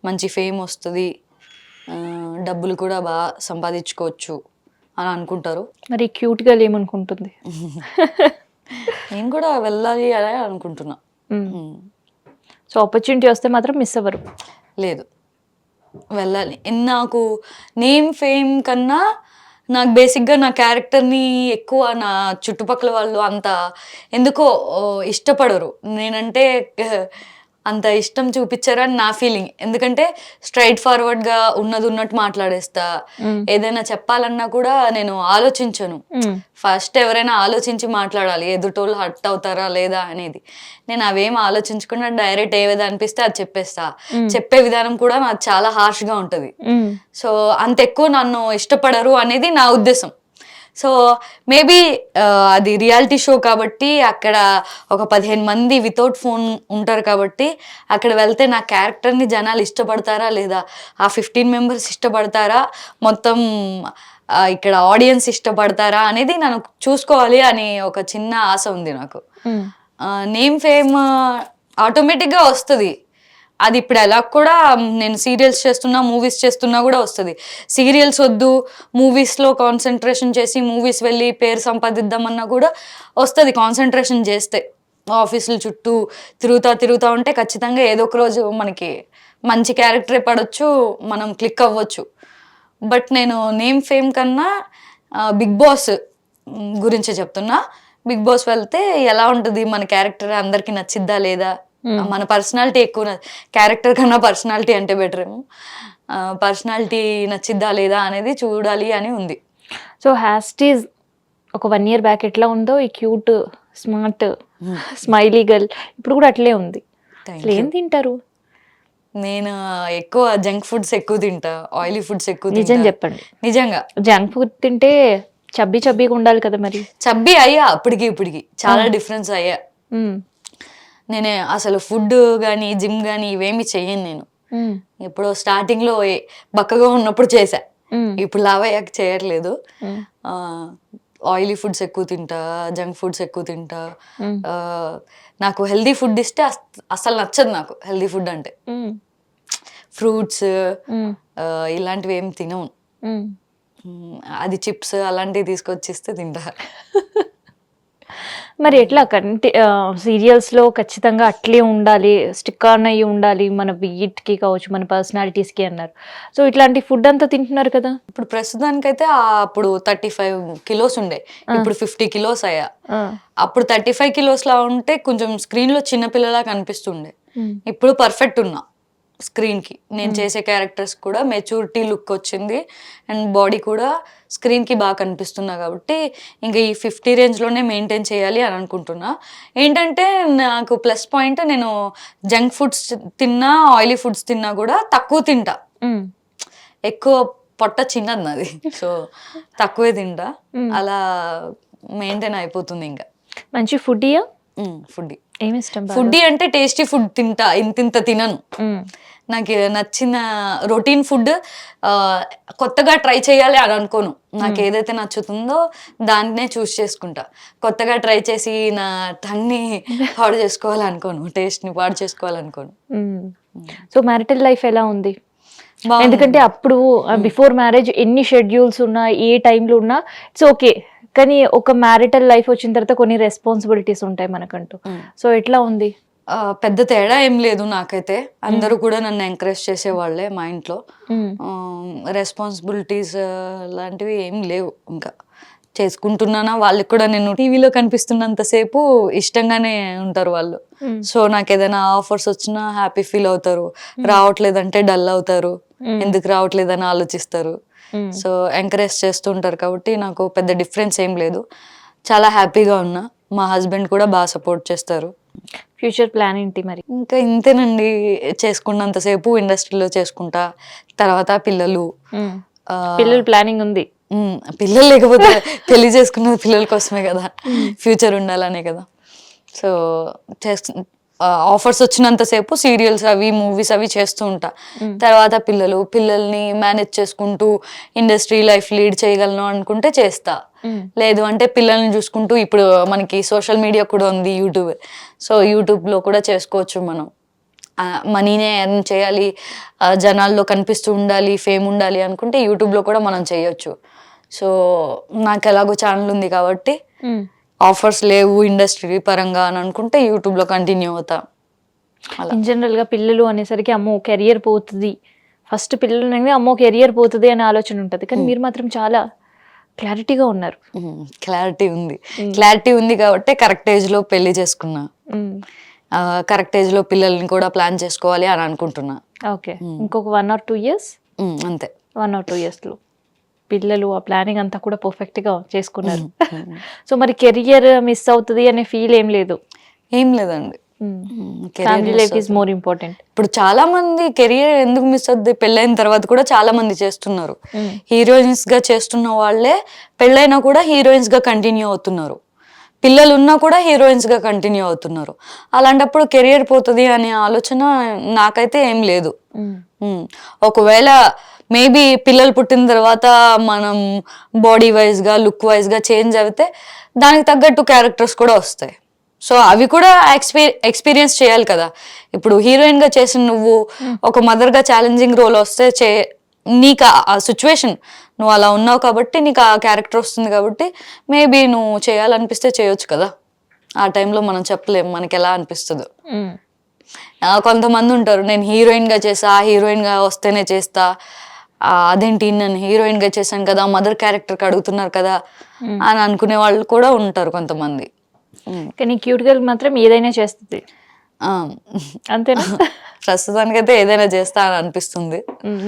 మంచి ఫేమ్ వస్తుంది, డబ్బులు కూడా బాగా సంపాదించుకోవచ్చు అని అనుకుంటారు. మరి క్యూట్గా ఏమనుకుంటుంది? నేను కూడా వెళ్ళాలి అనే అనుకుంటున్నా. సో ఆపర్చునిటీ వస్తే మాత్రం మిస్ అవ్వరు? లేదు, వెళ్ళాలి. నాకు నేమ్ ఫేమ్ కన్నా నాకు బేసిక్గా నా క్యారెక్టర్ని ఎక్కువ నా చుట్టుపక్కల వాళ్ళు అంత ఎందుకో ఇష్టపడరు. నేనంటే అంత ఇష్టం చూపించారని నా ఫీలింగ్. ఎందుకంటే స్ట్రైట్ ఫార్వర్డ్గా ఉన్నది ఉన్నట్టు మాట్లాడేస్తా. ఏదైనా చెప్పాలన్నా కూడా నేను ఆలోచించను. ఫస్ట్ ఎవరైనా ఆలోచించి మాట్లాడాలి, ఎదుటోళ్ళు హర్ట్ అవుతారా లేదా అనేది. నేను అవేం ఆలోచించకుండా డైరెక్ట్ ఏది అనిపిస్తే అది చెప్పేస్తా. చెప్పే విధానం కూడా నాకు చాలా హార్ష్గా ఉంటుంది. సో అంత ఎక్కువ నన్ను ఇష్టపడరు అనేది నా ఉద్దేశం. సో మేబీ అది రియాలిటీ షో కాబట్టి అక్కడ ఒక 15 మంది వితౌట్ ఫోన్ ఉంటారు కాబట్టి అక్కడ వెళ్తే నా క్యారెక్టర్ని జనాలు ఇష్టపడతారా లేదా, ఆ 15 మెంబర్స్ ఇష్టపడతారా, మొత్తం ఇక్కడ ఆడియన్స్ ఇష్టపడతారా అనేది నన్ను చూసుకోవాలి అని ఒక చిన్న ఆశ ఉంది నాకు. నేమ్ ఫేమ్ ఆటోమేటిక్గా వస్తుంది. అది ఇప్పుడు ఎలా కూడా నేను సీరియల్స్ చేస్తున్నా, మూవీస్ చేస్తున్నా కూడా వస్తుంది. సీరియల్స్ వద్దు, మూవీస్లో కాన్సన్ట్రేషన్ చేసి మూవీస్ వెళ్ళి పేరు సంపాదిద్దామన్నా కూడా వస్తుంది కాన్సన్ట్రేషన్ చేస్తే. ఆఫీసుల చుట్టూ తిరుగుతూ ఉంటే ఖచ్చితంగా ఏదో ఒక రోజు మనకి మంచి క్యారెక్టరే పడవచ్చు, మనం క్లిక్ అవ్వచ్చు. బట్ నేను నేమ్ ఫేమ్ కన్నా బిగ్ బాస్ గురించి చెప్తున్నా. బిగ్ బాస్ వెళ్తే ఎలా ఉంటుంది, మన క్యారెక్టర్ అందరికీ నచ్చిద్దా లేదా, మన పర్సనాలిటీ ఎక్కువ, క్యారెక్టర్ కన్నా పర్సనాలిటీ అంటే బెటర్ ఏమో, పర్సనాలిటీ నచ్చిద్దా లేదా అనేది చూడాలి అని ఉంది. సో హ్యాస్టీజ్ ఒక 1 year బ్యాక్ ఎట్లా ఉందో ఈ క్యూట్ స్మార్ట్ స్మైలీ గర్ల్ ఇప్పుడు కూడా అట్లే ఉంది. అసలు ఏం తింటారు? నేను ఎక్కువ జంక్ ఫుడ్స్ ఎక్కువ తింటా, ఆయిలీ ఫుడ్స్ ఎక్కువ తింటా. నిజం చెప్పండి. నిజంగా జంక్ ఫుడ్ తింటే చబ్బీగా ఉండాలి కదా మరి. చబ్బీ అయ్యా, ఇప్పటికి చాలా డిఫరెన్స్ అయ్యా. నేనే అసలు ఫుడ్ కానీ జిమ్ కానీ ఇవేమి చెయ్యను నేను. ఇప్పుడు స్టార్టింగ్లో బక్కగా ఉన్నప్పుడు చేశా, ఇప్పుడు లావయ్యాక చేయట్లేదు. ఆయిలీ ఫుడ్స్ ఎక్కువ తింటా, జంక్ ఫుడ్స్ ఎక్కువ తింటా. నాకు హెల్దీ ఫుడ్ ఇస్తే అసలు నచ్చదు నాకు. హెల్దీ ఫుడ్ అంటే ఫ్రూట్స్ ఇలాంటివి ఏం తినవు. అది చిప్స్ అలాంటివి తీసుకొచ్చి ఇస్తే తింటా. మరి ఎట్లా సీరియల్స్లో ఖచ్చితంగా అట్లే ఉండాలి, స్టిక్ ఆన్ అయ్యి ఉండాలి మన వెయిట్కి కావచ్చు, మన పర్సనాలిటీస్కి అన్నారు. సో ఇట్లాంటి ఫుడ్ అంతా తింటున్నారు కదా. ఇప్పుడు ప్రస్తుతానికైతే అప్పుడు 35 kilos ఉండే, ఇప్పుడు 50 kilos అయ్యా. అప్పుడు 35 kilos లా ఉంటే కొంచెం స్క్రీన్లో చిన్నపిల్లలా కనిపిస్తుండే. ఇప్పుడు పర్ఫెక్ట్ ఉన్నా స్క్రీన్కి. నేను చేసే క్యారెక్టర్స్ కూడా మెచ్యూరిటీ లుక్ వచ్చింది అండ్ బాడీ కూడా స్క్రీన్కి బాగా కనిపిస్తున్నా. కాబట్టి ఇంకా ఈ 50 రేంజ్లోనే మెయింటైన్ చేయాలి అని అనుకుంటున్నా. ఏంటంటే నాకు ప్లస్ పాయింట్, నేను జంక్ ఫుడ్స్ తిన్నా, ఆయిలీ ఫుడ్స్ తిన్నా కూడా తక్కువ తింటా. ఎక్కువ పొట్ట చిన్నది నాది, సో తక్కువే తింటా. అలా మెయింటైన్ అయిపోతుంది. ఇంకా మంచి ఫుడ్డీయా? ఫుడ్డీ. ఏమి ఇష్టం బాగా? ఫుడ్ అంటే టేస్టీ ఫుడ్ తింటా, ఇంత తినను. నాకు నచ్చిన రొటీన్ ఫుడ్ కొత్తగా ట్రై చేయాలి అని అనుకోను. నాకు ఏదైతే నచ్చుతుందో దాన్నే చూస్ చేసుకుంటా. కొత్తగా ట్రై చేసి నా టంగ్ని పాడు చేసుకోవాలనుకోను, టేస్ట్ని పాడు చేసుకోవాలనుకోను. సో మ్యారిటల్ లైఫ్ ఎలా ఉంది? ఎందుకంటే అప్పుడు బిఫోర్ మ్యారేజ్ ఎన్ని షెడ్యూల్స్ ఉన్నా, ఏ టైంలో ఉన్నా ఇట్స్ ఓకే. కానీ ఒక మ్యారిటల్ లైఫ్ వచ్చిన తర్వాత కొన్ని రెస్పాన్సిబిలిటీస్ ఉంటాయి మనకంటూ. సో ఎట్లా ఉంది? పెద్ద తేడా ఏం లేదు నాకైతే. అందరూ కూడా నన్ను ఎంకరేజ్ చేసేవాళ్ళే మా ఇంట్లో. రెస్పాన్సిబిలిటీస్ లాంటివి ఏం లేవు. ఇంకా చేసుకుంటున్నానా, వాళ్ళకి కూడా నేను టీవీలో కనిపిస్తున్నంతసేపు ఇష్టంగానే ఉంటారు వాళ్ళు. సో నాకు ఏదైనా ఆఫర్స్ వచ్చినా హ్యాపీ ఫీల్ అవుతారు, రావట్లేదంటే డల్ అవుతారు, ఎందుకు రావట్లేదని ఆలోచిస్తారు. సో ఎంకరేజ్ చేస్తుంటారు కాబట్టి నాకు పెద్ద డిఫరెన్స్ ఏం లేదు. చాలా హ్యాపీగా ఉన్నా. మా హస్బెండ్ కూడా బాగా సపోర్ట్ చేస్తారు. ఫ్యూచర్ ప్లాన్ ఏంటి మరి? ఇంకా ఇంతేనండి, చేసుకున్నంతసేపు ఇండస్ట్రీలో చేసుకుంటా. తర్వాత పిల్లలు ప్లానింగ్ ఉంది. పిల్లలు లేకపోతే పెళ్లి చేసుకున్నది పిల్లల కోసమే కదా, ఫ్యూచర్ ఉండాలనే కదా. సో ఆఫర్స్ వచ్చినంతసేపు సీరియల్స్ అవి, మూవీస్ అవి చేస్తూ ఉంటా. తర్వాత పిల్లల్ని మేనేజ్ చేసుకుంటూ ఇండస్ట్రీ లైఫ్ లీడ్ చేయగలను అనుకుంటే చేస్తా. లేదు అంటే పిల్లల్ని చూసుకుంటూ, ఇప్పుడు మనకి సోషల్ మీడియా కూడా ఉంది, యూట్యూబ్. సో యూట్యూబ్లో కూడా చేసుకోవచ్చు మనం. మనీనే ఎర్న్ చేయాలి, జనాల్లో కనిపిస్తూ ఉండాలి, ఫేమ్ ఉండాలి అనుకుంటే యూట్యూబ్లో కూడా మనం చేయొచ్చు. సో నాకు ఎలాగో ఛానల్ ఉంది కాబట్టి ఆఫర్స్ లేవు ఇండస్ట్రీ పరంగా అని అనుకుంటే యూట్యూబ్లో కంటిన్యూ అవుతా. ఇన్ జనరల్గా పిల్లలు అనేసరికి అమ్మో కెరియర్ పోతుంది, ఫస్ట్ పిల్లలు అనేవి అమ్మో కెరియర్ పోతుంది అనే ఆలోచన ఉంటుంది. కానీ మీరు మాత్రం చాలా క్లారిటీగా ఉన్నారు. క్లారిటీ ఉంది కాబట్టి కరెక్ట్ ఏజ్లో పెళ్లి చేసుకున్నా. కరెక్ట్ ఏజ్లో పిల్లల్ని కూడా ప్లాన్ చేసుకోవాలి అని అనుకుంటున్నా. ఓకే, ఇంకొక 1 or 2 years అంతే. 1 or 2 yearsలో పిల్లలు, ఆ ప్లానింగ్ అంతా కూడా పర్ఫెక్ట్గా చేసుకున్నారు. సో మరి కెరియర్ మిస్ అవుతుంది అనే ఫీల్ ఏం లేదు? ఏం లేదండి. Family life is more important. ఇప్పుడు చాలా మంది కెరియర్ ఎందుకు మిస్ అవుద్ది, పెళ్ళైన తర్వాత కూడా చాలా మంది చేస్తున్నారు. హీరోయిన్స్ గా చేస్తున్న వాళ్ళే పెళ్ళైనా కూడా హీరోయిన్స్ గా కంటిన్యూ అవుతున్నారు, పిల్లలు ఉన్నా కూడా హీరోయిన్స్ గా కంటిన్యూ అవుతున్నారు. అలాంటప్పుడు కెరియర్ పోతుంది అనే ఆలోచన నాకైతే ఏం లేదు. ఒకవేళ మేబీ పిల్లలు పుట్టిన తర్వాత మనం బాడీ వైజ్ గా, లుక్ వైజ్ గా చేంజ్ అయితే దానికి తగ్గట్టు క్యారెక్టర్స్ కూడా వస్తాయి. సో అవి కూడా ఎక్స్పీరియన్స్ చేయాలి కదా. ఇప్పుడు హీరోయిన్ గా చేసిన నువ్వు ఒక మదర్ గా ఛాలెంజింగ్ రోల్ వస్తే నీకు ఆ సిచ్యువేషన్, నువ్వు అలా ఉన్నావు కాబట్టి నీకు ఆ క్యారెక్టర్ వస్తుంది కాబట్టి మేబీ నువ్వు చేయాలనిపిస్తే చేయొచ్చు కదా. ఆ టైంలో మనం చెప్పలేము మనకి ఎలా అనిపిస్తుందో. కొంతమంది ఉంటారు, నేను హీరోయిన్ గా చేసా, హీరోయిన్ గా వస్తేనే చేస్తా, అదేంటి నేను హీరోయిన్ గా చేశాను కదా, మదర్ క్యారెక్టర్కి అడుగుతున్నారు కదా అని అనుకునే వాళ్ళు కూడా ఉంటారు కొంతమంది. కానీ క్యూట్ గర్ల్ మాత్రం ఏదైనా చేస్తుంది అంతేనా? ప్రస్తుతానికైతే ఏదైనా చేస్తా అని అనిపిస్తుంది.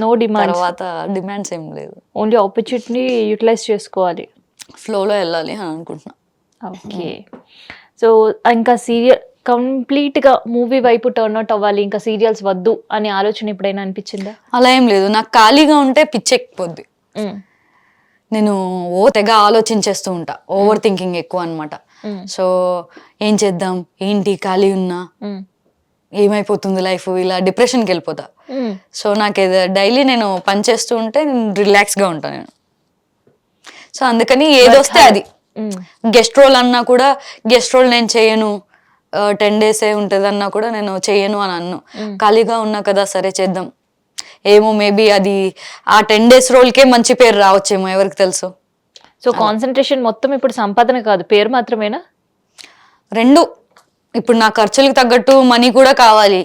నో డిమాండ్, తర్వాత డిమాండ్స్ ఏం లేదు. ఓన్లీ ఆపర్చునిటీ యూటిలైజ్ చేసుకోవాలి, ఫ్లోలో వెళ్ళాలి అని అనుకుంటున్నా. ఓకే. సో ఇంకా సీరియల్ కంప్లీట్గా మూవీ వైపు టర్న్ అవుట్ అవ్వాలి, ఇంకా సీరియల్స్ వద్దు అనే ఆలోచన ఎప్పుడైనా అనిపించిందా? అలా ఏం లేదు. నాకు ఖాళీగా ఉంటే పిచ్చెక్కిపోద్ది. నేను తెగ ఆలోచించేస్తూ ఉంటా, ఓవర్ థింకింగ్ ఎక్కువ అనమాట. సో ఏం చేద్దాం, ఏంటి ఖాళీ ఉన్నా ఏమైపోతుంది లైఫ్, ఇలా డిప్రెషన్కి వెళ్ళిపోతా. సో నాకు డైలీ నేను పని చేస్తూ ఉంటే నేను రిలాక్స్గా ఉంటాను నేను. సో అందుకని ఏదొస్తే అది, గెస్ట్ రోల్ అన్నా కూడా గెస్ట్ రోల్ నేను చేయను, 10 days ఉంటుంది అన్నా కూడా నేను చేయను అని అన్ను. ఖాళీగా ఉన్నా కదా సరే చేద్దాం, ఏమో మేబీ అది ఆ 10 days రోల్కే మంచి పేరు రావచ్చేమో, ఎవరికి తెలుసు. సో కాన్సన్ట్రేషన్ మొత్తం ఇప్పుడు సంపాదన కాదు, పేరు మాత్రమేనా? రెండు. ఇప్పుడు నా ఖర్చులకు తగ్గట్టు మనీ కూడా కావాలి.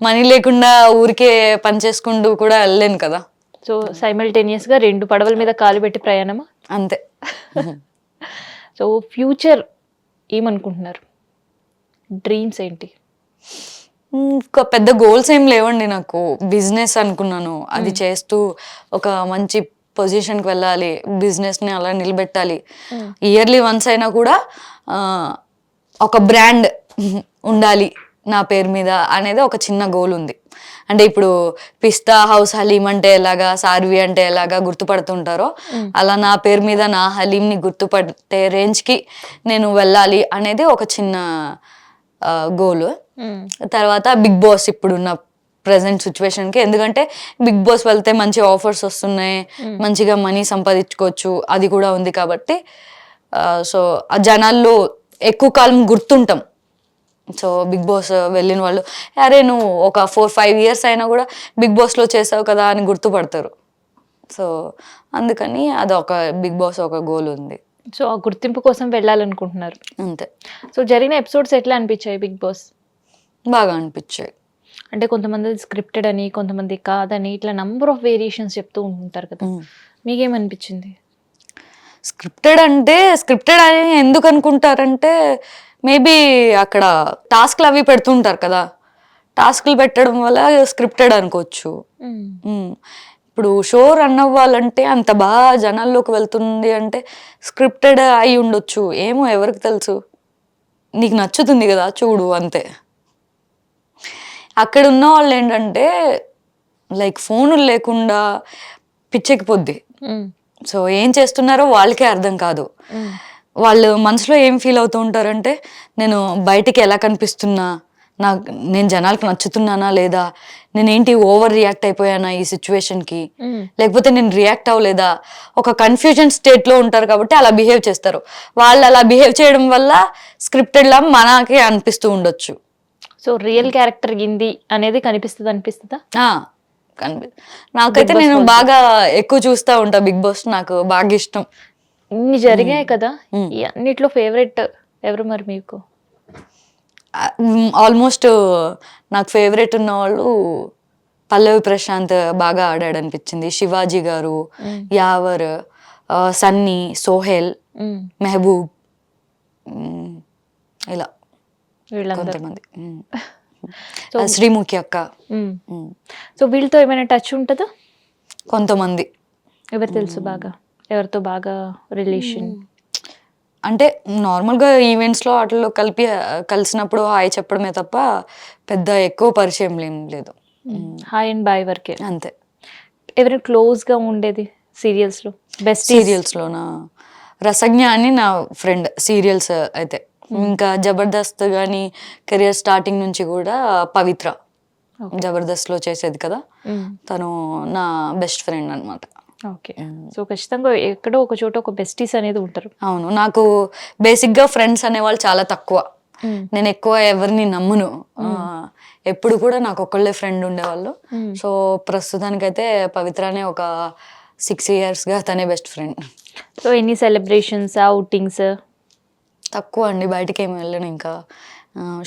మనీ లేకుండా ఊరికే పని చేసుకుంటూ కూడా వెళ్ళలేను కదా. సో సైమల్టేనియస్గా 2 పడవల మీద కాలు పెట్టి ప్రయాణమా? అంతే. సో ఫ్యూచర్ ఏమనుకుంటున్నారు, డ్రీమ్స్ ఏంటి? ఇంకా పెద్ద గోల్స్ ఏం లేవండి నాకు. బిజినెస్ అనుకున్నాను, అది చేస్తూ ఒక మంచి పొజిషన్కి వెళ్ళాలి, బిజినెస్ని అలా నిలబెట్టాలి. ఇయర్లీ వన్స్ అయినా కూడా ఒక బ్రాండ్ ఉండాలి నా పేరు మీద అనేది ఒక చిన్న గోల్ ఉంది. అంటే ఇప్పుడు పిస్తా హౌస్ హలీం అంటే ఎలాగా, సార్వి అంటే ఎలాగా గుర్తుపడుతుంటారో అలా నా పేరు మీద నా హలీంని గుర్తుపట్టే రేంజ్కి నేను వెళ్ళాలి అనేది ఒక చిన్న గోల్. తర్వాత బిగ్ బాస్ ఇప్పుడున్న ప్రజెంట్ సిచ్యువేషన్కి, ఎందుకంటే బిగ్ బాస్ వెళ్తే మంచి ఆఫర్స్ వస్తున్నాయి, మంచిగా మనీ సంపాదించుకోవచ్చు, అది కూడా ఉంది కాబట్టి సో ఆ జనాల్లో ఎక్కువ కాలం గుర్తుంటాం. సో బిగ్ బాస్ వెళ్ళిన వాళ్ళు అరే నువ్వు ఒక 4-5 years అయినా కూడా బిగ్ బాస్లో చేసావు కదా అని గుర్తుపడతారు. సో అందుకని అది ఒక బిగ్ బాస్ ఒక గోల్ ఉంది. సో ఆ గుర్తింపు కోసం వెళ్ళాలనుకుంటున్నారు అంతే. సో జరిగిన ఎపిసోడ్స్ ఎట్లా అనిపించాయి బిగ్ బాస్? బాగా అనిపించాయి. అంటే కొంతమంది స్క్రిప్టెడ్ అని, కొంతమంది కాదని, ఇట్లా నంబర్ ఆఫ్ వేరియేషన్స్ చెప్తూ ఉంటుంటారు కదా, మీకేమనిపించింది? స్క్రిప్టెడ్ అని ఎందుకు అనుకుంటారంటే మేబీ అక్కడ టాస్క్లు అవి పెడుతుంటారు కదా, టాస్క్లు పెట్టడం వల్ల స్క్రిప్టెడ్ అనుకోవచ్చు. ఇప్పుడు షో రన్ అవ్వాలంటే అంత బాగా జనాల్లోకి వెళ్తుంది అంటే స్క్రిప్టెడ్ అయి ఉండొచ్చు, ఏమో ఎవరికి తెలుసు. నీకు నచ్చుతుంది కదా చూడు అంతే. అక్కడ ఉన్న వాళ్ళు ఏంటంటే లైక్ ఫోనులు లేకుండా పిచ్చెక్కిపోద్ది. సో ఏం చేస్తున్నారో వాళ్ళకే అర్థం కాదు. వాళ్ళు మనసులో ఏం ఫీల్ అవుతూ ఉంటారంటే నేను బయటికి ఎలా కనిపిస్తున్నా, నేను జనాలకు నచ్చుతున్నానా లేదా, నేనేంటి ఓవర్ రియాక్ట్ అయిపోయానా ఈ సిచ్యువేషన్కి, లేకపోతే నేను రియాక్ట్ అవ్వలేదా, ఒక కన్ఫ్యూజన్ స్టేట్లో ఉంటారు కాబట్టి అలా బిహేవ్ చేస్తారు. వాళ్ళు అలా బిహేవ్ చేయడం వల్ల స్క్రిప్టెడ్ లా మనకే అనిపిస్తూ ఉండొచ్చు. సో రియల్ క్యారెక్టర్ ఇంది అనేది అనిపిస్తుందా? నాకైతే నేను బాగా ఎక్కువ చూస్తూ ఉంటా బిగ్ బాస్, నాకు బాగా ఇష్టం. ఇన్ని జరిగాయి కదా, ఈ అన్నిట్లో ఫేవరెట్ ఎవరు మరి మీకు? ఆల్మోస్ట్ నాకు ఫేవరెట్ ఉన్న వాళ్ళు పల్లవి ప్రశాంత్ బాగా ఆడాడు అనిపించింది, శివాజీ గారు, యావర్, సన్నీ, సోహెల్, మెహబూబ్, ఇలా కొంతమంది, శ్రీముఖి అక్క. సో వీళ్ళతో ఏమైనా టచ్ ఉంటుందా? కొంతమంది. ఎవరు తెలుసు బాగా, ఎవరితో బాగా రిలేషన్? అంటే నార్మల్గా ఈవెంట్స్లో వాటిల్లో కలిసినప్పుడు హాయ్ చెప్పడమే తప్ప పెద్ద ఎక్కువ పరిచయం ఏం లేదు. హాయ్ అండ్ బాయ్ వరకే అంతే. ఎవరైనా క్లోజ్గా ఉండేది సీరియల్స్లో? బెస్ట్ సీరియల్స్లోనా రసజ్ఞ అని నా ఫ్రెండ్ సీరియల్స్ అయితే. ఇంకా జబర్దస్త్ కానీ కెరియర్ స్టార్టింగ్ నుంచి కూడా పవిత్ర, జబర్దస్త్లో చేసేది కదా, తను నా బెస్ట్ ఫ్రెండ్ అనమాట. ఓకే. సో ఖచ్చితంగా ఎక్కడో ఒక చోట ఒక బెస్టీస్ అనేది ఉంటారు. అవును, నాకు బేసిక్గా ఫ్రెండ్స్ అనేవాళ్ళు చాలా తక్కువ. నేను ఎక్కువ ఎవరిని నమ్మును, ఎప్పుడు కూడా నాకు ఒకళ్ళే ఫ్రెండ్ ఉండేవాళ్ళు. సో ప్రస్తుతానికైతే పవిత్రనే ఒక 6 yearsగా తనే బెస్ట్ ఫ్రెండ్. సో ఎన్ని సెలబ్రేషన్స్, అవుటింగ్స్? తక్కువ అండి, బయటికి ఏమి వెళ్ళను, ఇంకా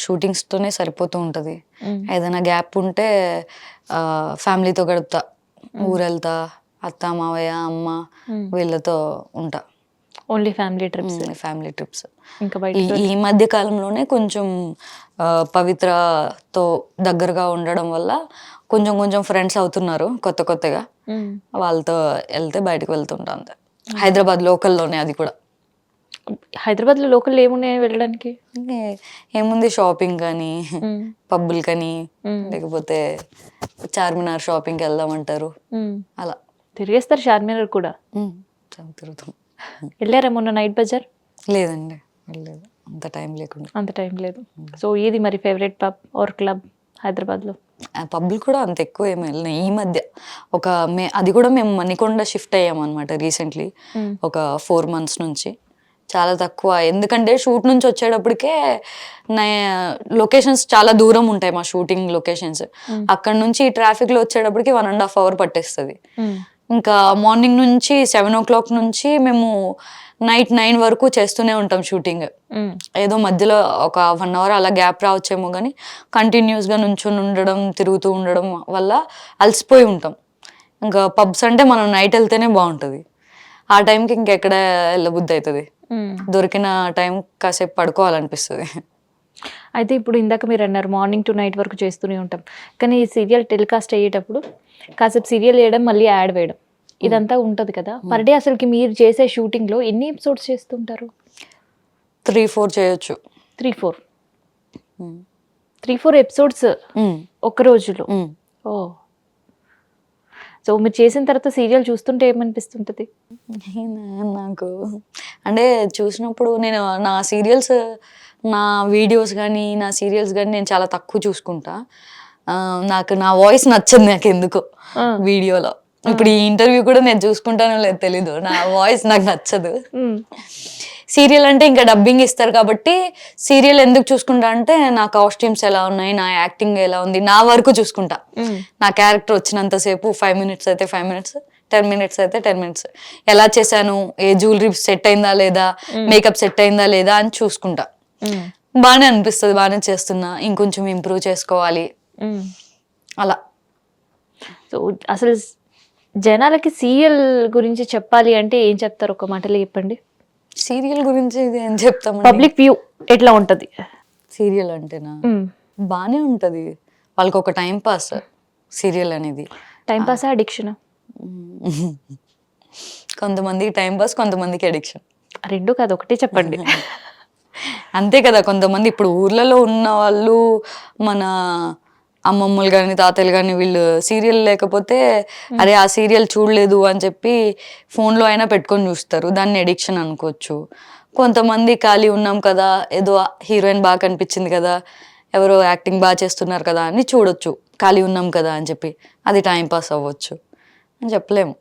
షూటింగ్స్తోనే సరిపోతూ ఉంటుంది. ఏదైనా గ్యాప్ ఉంటే ఫ్యామిలీతో గడుపుతా, ఊరు వెళ్తా, అత్త మావయ్య అమ్మ వీళ్ళతో ఉంటా. Only family trips. ఇంకా ఈ మధ్య కాలంలోనే కొంచెం పవిత్రతో దగ్గరగా ఉండడం వల్ల కొంచెం ఫ్రెండ్స్ అవుతున్నారు కొత్తగా. వాళ్ళతో వెళ్తే బయటకు వెళ్తుంటా అంతే. హైదరాబాద్ లోకల్లోనే, అది కూడా. హైదరాబాద్లో లోకల్ ఏమున్నాయి వెళ్ళడానికి? ఏముంది, షాపింగ్ కానీ, పబ్బులు కానీ, లేకపోతే చార్మినార్ షాపింగ్కి వెళ్దామంటారు, అలా తిరిగేస్తారు. చార్మినార్ కూడా తిరుగుతాం. వెళ్ళారా మొన్న నైట్ బజార్? లేదండి, వెళ్ళలేదు, అంత టైం లేదు. సో ఏది మరి ఫేవరెట్ పబ్ ఆర్ క్లబ్ హైదరాబాద్లో? పబ్లు కూడా అంత ఎక్కువ ఏమి వెళ్ళినాయి ఈ మధ్య. అది కూడా మేము మణికొండ షిఫ్ట్ అయ్యామన్నమాట రీసెంట్లీ, ఒక 4 months నుంచి. చాలా తక్కువ, ఎందుకంటే షూట్ నుంచి వచ్చేటప్పటికే లొకేషన్స్ చాలా దూరం ఉంటాయి, మా షూటింగ్ లొకేషన్స్. అక్కడ నుంచి ట్రాఫిక్లో వచ్చేటప్పటికి 1.5 hours పట్టేస్తుంది. ఇంకా మార్నింగ్ నుంచి 7 o'clock నుంచి మేము నైట్ 9 వరకు చేస్తూనే ఉంటాం షూటింగ్. ఏదో మధ్యలో ఒక 1 hour అలా గ్యాప్ రావచ్చేమో కానీ కంటిన్యూస్గా నుంచొని ఉండడం, తిరుగుతూ ఉండడం వల్ల అలసిపోయి ఉంటాం. ఇంకా పబ్స్ అంటే మనం నైట్ వెళ్తేనే బాగుంటుంది, ఆ టైంకి ఇంకెక్కడ వెళ్ళబుద్ధి అవుతుంది. దొరికిన టైం కాసేపు పడుకోవాలనిపిస్తుంది. అయితే ఇప్పుడు ఇందాక మీరు అన్నారు మార్నింగ్ టు నైట్ వరకు చేస్తూనే ఉంటాం, కానీ ఈ సీరియల్ టెలికాస్ట్ అయ్యేటప్పుడు కాసేపు సీరియల్ వేయడం, మళ్ళీ యాడ్ వేయడం, ఇదంతా ఉంటుంది కదా. పర్ డే అసలుకి మీరు చేసే షూటింగ్లో ఎన్ని ఎపిసోడ్స్ చేస్తుంటారు? 3-4 చేయొచ్చు. 3-4 ఎపిసోడ్స్ ఒక్క రోజులో? ఓ సో మీరు చేసిన తర్వాత సీరియల్ చూస్తుంటే ఏమనిపిస్తుంటది? నాకు అంటే చూసినప్పుడు నేను నా సీరియల్స్, నా వీడియోస్ కానీ నా సీరియల్స్ కానీ నేను చాలా తక్కువ చూసుకుంటా. నాకు నా వాయిస్ నచ్చదు నాకు ఎందుకో ఆ, వీడియోలో. ఇప్పుడు ఈ ఇంటర్వ్యూ కూడా నేను చూసుకుంటానో లేదు తెలీదు, నా వాయిస్ నాకు నచ్చదు. ఉమ్, సీరియల్ అంటే ఇంకా డబ్బింగ్ ఇస్తారు కాబట్టి సీరియల్ ఎందుకు చూసుకుంటా అంటే నా కాస్ట్యూమ్స్ ఎలా ఉన్నాయి, నా యాక్టింగ్ ఎలా ఉంది, నా వరకు చూసుకుంటా. ఉమ్, నా క్యారెక్టర్ వచ్చినంతసేపు 5 minutes అయితే 5 minutes, 10 minutes అయితే 10 minutes. ఎలా చేశాను, ఏ జ్యువెలరీ సెట్ అయిందా లేదా, మేకప్ సెట్ అయిందా లేదా అని చూసుకుంటా. ఉమ్, బాగానే అనిపిస్తుంది, బాగానే చేస్తున్నా, ఇంకొంచెం ఇంప్రూవ్ చేసుకోవాలి ఉమ్. అలా. సో అసలు జనాలకి సీరియల్ గురించి చెప్పాలి అంటే ఏం చెప్తారు? ఒక మాటలో చెప్పండి. సీరియల్ గురించి ఇది ఏం చెప్తామండి, పబ్లిక్ వ్యూ ఎట్లా ఉంటది? సీరియల్ అంటేనా ఉమ్, బాగానే ఉంటుంది, వాళ్ళకి ఒక టైం పాస్ సీరియల్ అనేది. Time pass addiction? కొంతమందికి టైం పాస్, కొంతమందికి అడిక్షన్. రెండు కాదు, ఒకటే చెప్పండి. అంతే కదా, కొంతమంది ఇప్పుడు ఊర్లలో ఉన్న వాళ్ళు, మన అమ్మమ్మలు కానీ తాతయ్యలు కానీ, వీళ్ళు సీరియల్ లేకపోతే అరే ఆ సీరియల్ చూడలేదు అని చెప్పి ఫోన్లో అయినా పెట్టుకొని చూస్తారు, దాన్ని ఎడిక్షన్ అనుకోవచ్చు. కొంతమంది ఖాళీ ఉన్నాం కదా, ఏదో హీరోయిన్ బాగా కనిపించింది కదా, ఎవరో యాక్టింగ్ బాగా చేస్తున్నారు కదా అని చూడొచ్చు, ఖాళీ ఉన్నాం కదా అని చెప్పి, అది టైం పాస్ అవ్వచ్చు అని చెప్పలేము.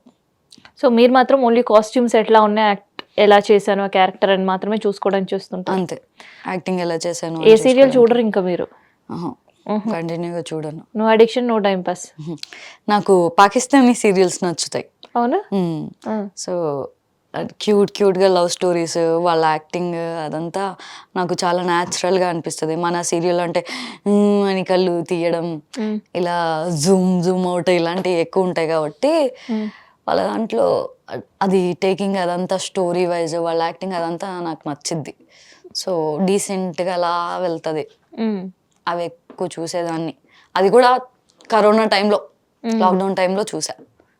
సో మీరు మాత్రం ఓన్లీ కాస్ట్యూమ్స్ ఎట్లా ఉన్నాయి, యాక్ట్ ఎలా చేశాను ఆ క్యారెక్టర్ అని మాత్రమే చూసుకోవడానికి చూస్తుంటారు. అంతే, యాక్టింగ్ ఎలా చేశాను ఏ సీరియల్ చూడరు ఇంకా మీరు? కంటిన్యూగా చూడను. No addiction, no time pass. నాకు పాకిస్తానీ సీరియల్స్ నచ్చుతాయి. అవునా? సో క్యూట్గా లవ్ స్టోరీస్, వాళ్ళ యాక్టింగ్ అదంతా నాకు చాలా న్యాచురల్గా అనిపిస్తుంది. మన సీరియల్ అంటే అని కళ్ళు తీయడం, ఇలా జూమ్ అవుట్ ఇలాంటివి ఎక్కువ ఉంటాయి కాబట్టి వాళ్ళ దాంట్లో అది టేకింగ్ అదంతా స్టోరీ వైజ్, వాళ్ళ యాక్టింగ్ అదంతా నాకు నచ్చిద్ది. సో డీసెంట్గా అలా వెళ్తుంది, అవి ఎక్కువ చూసేదాన్ని. అది కూడా కరోనా టైంలో, లాక్డౌన్ టైంలో చూసా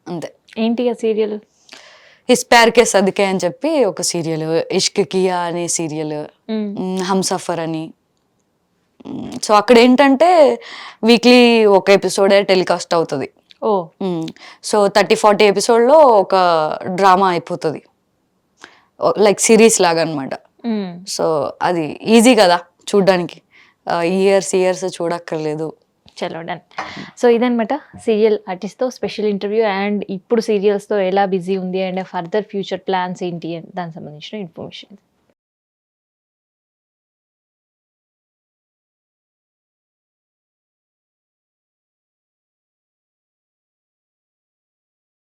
అంతే. ఏంటి ఆ సీరియల్? ఇస్ ప్యార్ కే సదికే అని చెప్పి ఒక సీరియల్, ఇష్క్ కియా అనే సీరియల్, హమ్సఫర్ అని. సో అక్కడ ఏంటంటే వీక్లీ ఒక ఎపిసోడే టెలికాస్ట్ అవుతుంది. ఓ సో 30-40 ఎపిసోడ్లో ఒక డ్రామా అయిపోతుంది, లైక్ సిరీస్ లాగా అనమాట. సో అది ఈజీ కదా చూడ్డానికి, ఇయర్స్ చూడక్కర్లేదు. చలో డన్. సో ఇదనమాట సీరియల్ ఆర్టిస్ట్తో స్పెషల్ ఇంటర్వ్యూ, అండ్ ఇప్పుడు సీరియల్స్తో ఎలా బిజీ ఉంది అండ్ ఫర్దర్ ఫ్యూచర్ ప్లాన్స్ ఏంటి అని దానికి సంబంధించిన ఇన్ఫర్మేషన్.